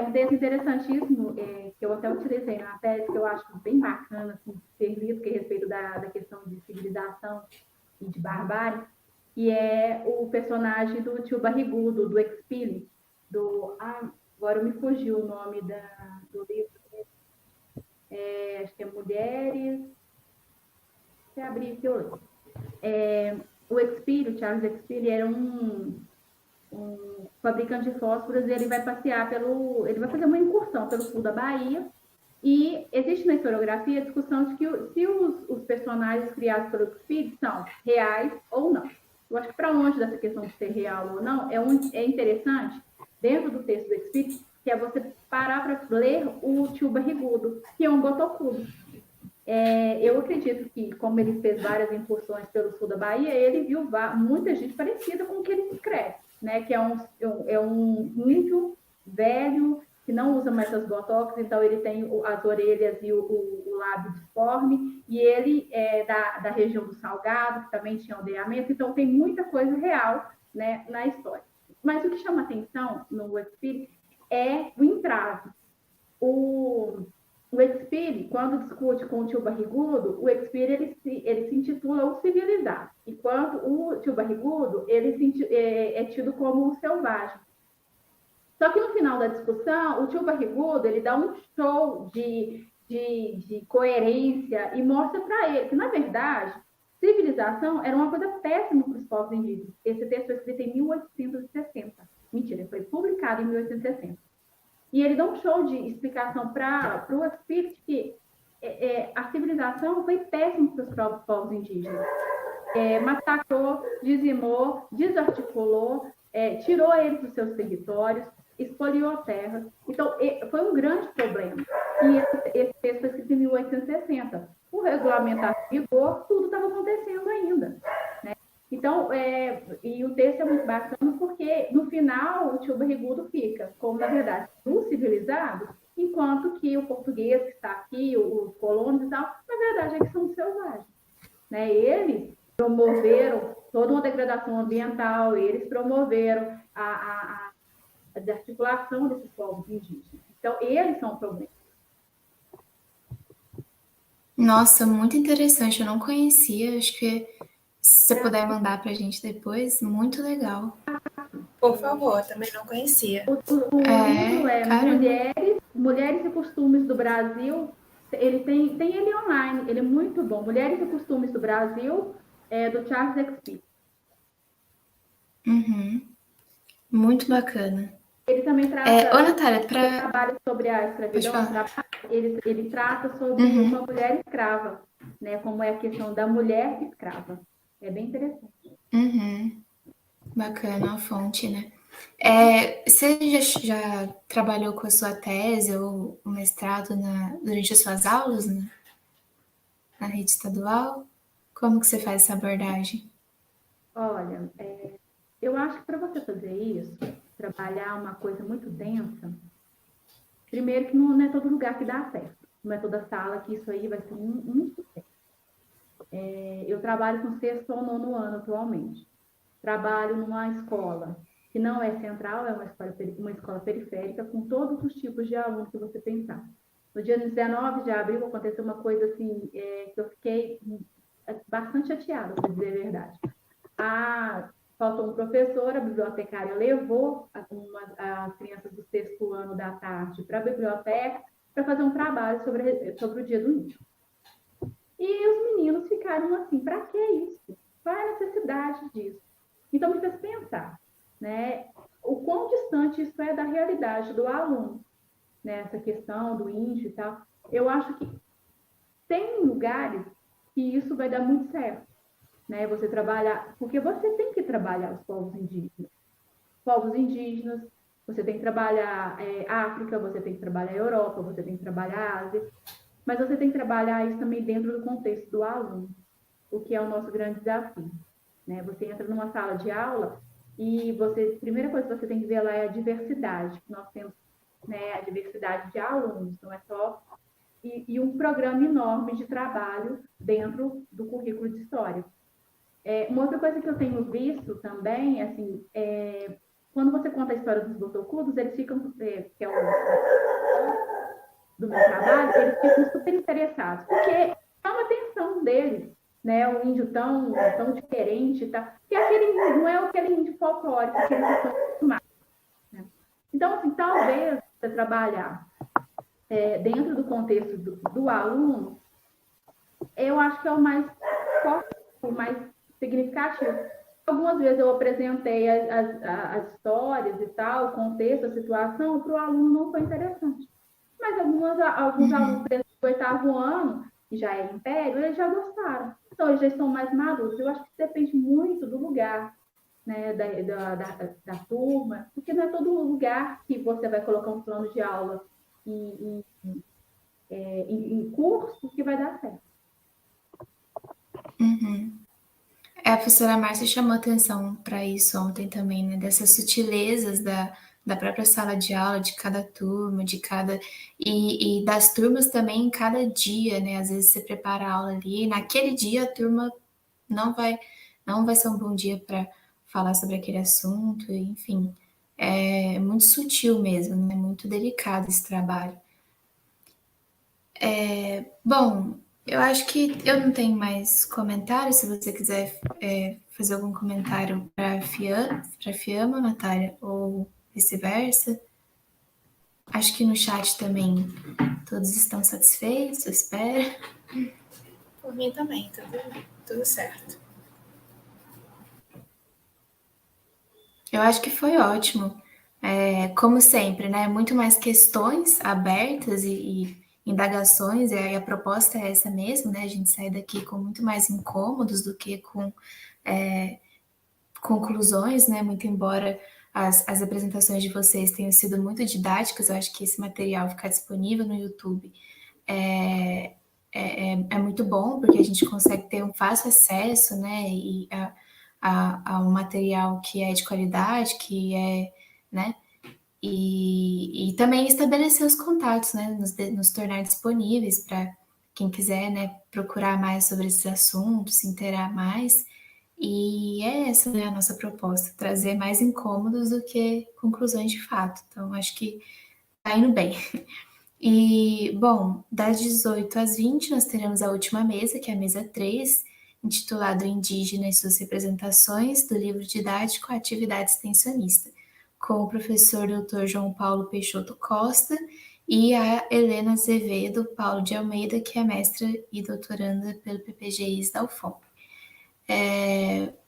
Um texto interessantíssimo, que eu até utilizei na tese, que eu acho bem bacana, assim, ser lido, que é a respeito da questão de civilização e de barbárie, que é o personagem do tio Barrigudo, do Expili, agora me fugiu o nome do livro, acho que é Mulheres, se abrir aqui eu leio. O Expili, o Charles Expili, era um fabricante de fósforos, e ele vai passear ele vai fazer uma incursão pelo sul da Bahia, e existe na historiografia a discussão de que se os personagens criados pelo Expili são reais ou não. Eu acho que para longe dessa questão de ser real ou não, é interessante, dentro do texto do Expili, que é você parar para ler o tio Barrigudo, que é um botocudo. Eu acredito que, como ele fez várias incursões pelo sul da Bahia, ele viu muita gente parecida com o que ele descreve, né? Que é um índio velho, que não usa mais as botox, então ele tem as orelhas e o lábio disforme, e ele é da região do Salgado, que também tinha aldeamento, então tem muita coisa real, né, na história. Mas o que chama atenção no Expili é o entrave. O Expili, quando discute com o tio Barrigudo, o Expili ele se intitula o civilizado, enquanto o tio Barrigudo ele é tido como o selvagem. Só que no final da discussão, o tio Barrigudo, ele dá um show de coerência e mostra para ele que, na verdade, civilização era uma coisa péssima para os povos indígenas. Esse texto foi escrito em 1860. Mentira, ele foi publicado em 1860. E ele dá um show de explicação para o espírito que a civilização foi péssima para os povos indígenas. Massacrou, dizimou, desarticulou, tirou eles dos seus territórios, expoliou terras. Então, foi um grande problema. E esse texto foi escrito em 1860. O regulamentar em vigor, tudo estava acontecendo ainda. Né? Então, e o texto é muito bacana porque, no final, o tio Barrigudo fica como, na verdade, um civilizado, enquanto que o português que está aqui, os colonos e tal, na verdade, é que são selvagens. Né? Eles promoveram toda uma degradação ambiental, eles promoveram a desarticulação desses povos indígenas. Então, eles são o problema. Nossa, muito interessante. Eu não conhecia. Acho que se você puder mandar para a gente depois, muito legal. Por favor, também não conhecia. O livro Mulheres e Costumes do Brasil. Ele tem ele online, ele é muito bom. Mulheres e Costumes do Brasil, do Charles Expedia. Muito bacana. Ele também trata Natália, trabalho sobre a escravidão. Ele trata sobre uma mulher escrava, né? Como é a questão da mulher escrava. É bem interessante. Bacana a fonte, né? Você já trabalhou com a sua tese ou o mestrado durante as suas aulas na rede estadual? Como que você faz essa abordagem? Olha, eu acho que para você fazer isso, trabalhar uma coisa muito densa, primeiro que não é todo lugar que dá certo. Não é toda sala que isso aí vai ser um sucesso. Eu trabalho com sexto ou nono ano atualmente. Trabalho numa escola que não é central, é uma escola periférica, com todos os tipos de alunos que você pensar. No dia 19 de abril aconteceu uma coisa assim, que eu fiquei bastante chateada, para dizer a verdade. Faltou um professor, a bibliotecária levou as crianças do sexto ano da tarde para a biblioteca para fazer um trabalho sobre o dia do índio. E os meninos ficaram assim, para que isso? Qual é a necessidade disso? Então, me fez pensar, né, o quão distante isso é da realidade do aluno, né, essa questão do índio e tal. Eu acho que tem lugares que isso vai dar muito certo, né, você trabalhar, porque você tem que trabalhar os povos indígenas. Você tem que trabalhar África, você tem que trabalhar Europa, você tem que trabalhar Ásia, mas você tem que trabalhar isso também dentro do contexto do aluno, o que é o nosso grande desafio. Né? Você entra numa sala de aula e a primeira coisa que você tem que ver lá é a diversidade. Nós temos, né, a diversidade de alunos, não é só... E um programa enorme de trabalho dentro do currículo de história. Uma outra coisa que eu tenho visto também, assim, quando você conta a história dos botocudos, eles ficam, que é do meu trabalho, eles ficam super interessados, porque chama a atenção deles, né? Um índio tão diferente, tá? Que aquele índio não é aquele índio folclórico que eles estão acostumados. Né? Então, assim, talvez você trabalhar dentro do contexto do aluno, eu acho que é o mais forte, o mais significativo. Algumas vezes eu apresentei as histórias e tal, o contexto, a situação, para o aluno não foi interessante. Mas alguns alunos do oitavo ano, que já é império, eles já gostaram. Então, eles já estão mais maduros. Eu acho que depende muito do lugar, né, da turma, porque não é todo lugar que você vai colocar um plano de aula em curso que vai dar certo. A professora Márcia chamou atenção para isso ontem também, né? Dessas sutilezas da própria sala de aula, de cada turma, e das turmas também em cada dia, né? Às vezes você prepara a aula ali, e naquele dia a turma não vai ser um bom dia para falar sobre aquele assunto, enfim. É muito sutil mesmo, né? Muito delicado esse trabalho. Bom, eu acho que eu não tenho mais comentários. Se você quiser fazer algum comentário para a Fiamma, Natália, ou vice-versa. Acho que no chat também todos estão satisfeitos, eu espero. Por mim também, tudo certo. Eu acho que foi ótimo. Como sempre, né? Muito mais questões abertas e indagações, e aí a proposta é essa mesmo, né? A gente sai daqui com muito mais incômodos do que com conclusões, né? Muito embora as apresentações de vocês tenham sido muito didáticas, eu acho que esse material ficar disponível no YouTube é muito bom, porque a gente consegue ter um fácil acesso, né? E a um material que é de qualidade, que é, né? E também estabelecer os contatos, né? Nos tornar disponíveis para quem quiser, né? Procurar mais sobre esses assuntos, se inteirar mais. E é essa, né, a nossa proposta, trazer mais incômodos do que conclusões de fato. Então, acho que tá indo bem. E, bom, das 18 às 20, nós teremos a última mesa, que é a mesa 3, intitulada Indígena e suas representações, do livro didático Atividade Extensionista, com o professor Dr. João Paulo Peixoto Costa e a Helena Azevedo Paulo de Almeida, que é mestra e doutoranda pelo PPGIs da UFOP.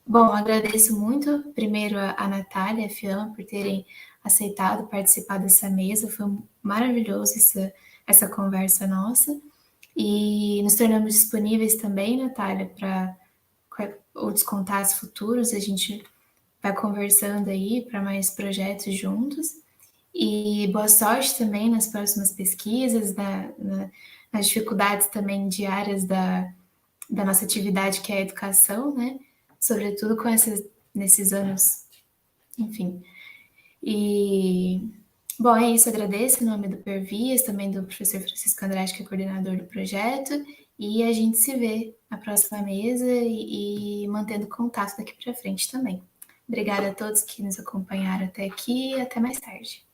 Bom, agradeço muito, primeiro, a Natália e a Fiamma por terem aceitado participar dessa mesa. Foi maravilhoso essa conversa nossa. E nos tornamos disponíveis também, Natália, para outros contatos futuros. A gente vai conversando aí para mais projetos juntos. E boa sorte também nas próximas pesquisas, nas dificuldades também diárias da nossa atividade, que é a educação, né? Sobretudo nesses anos, enfim. E, bom, é isso, agradeço em nome do Pervias, também do professor Francisco Andrade, que é coordenador do projeto, e a gente se vê na próxima mesa e mantendo contato daqui para frente também. Obrigada a todos que nos acompanharam até aqui e até mais tarde.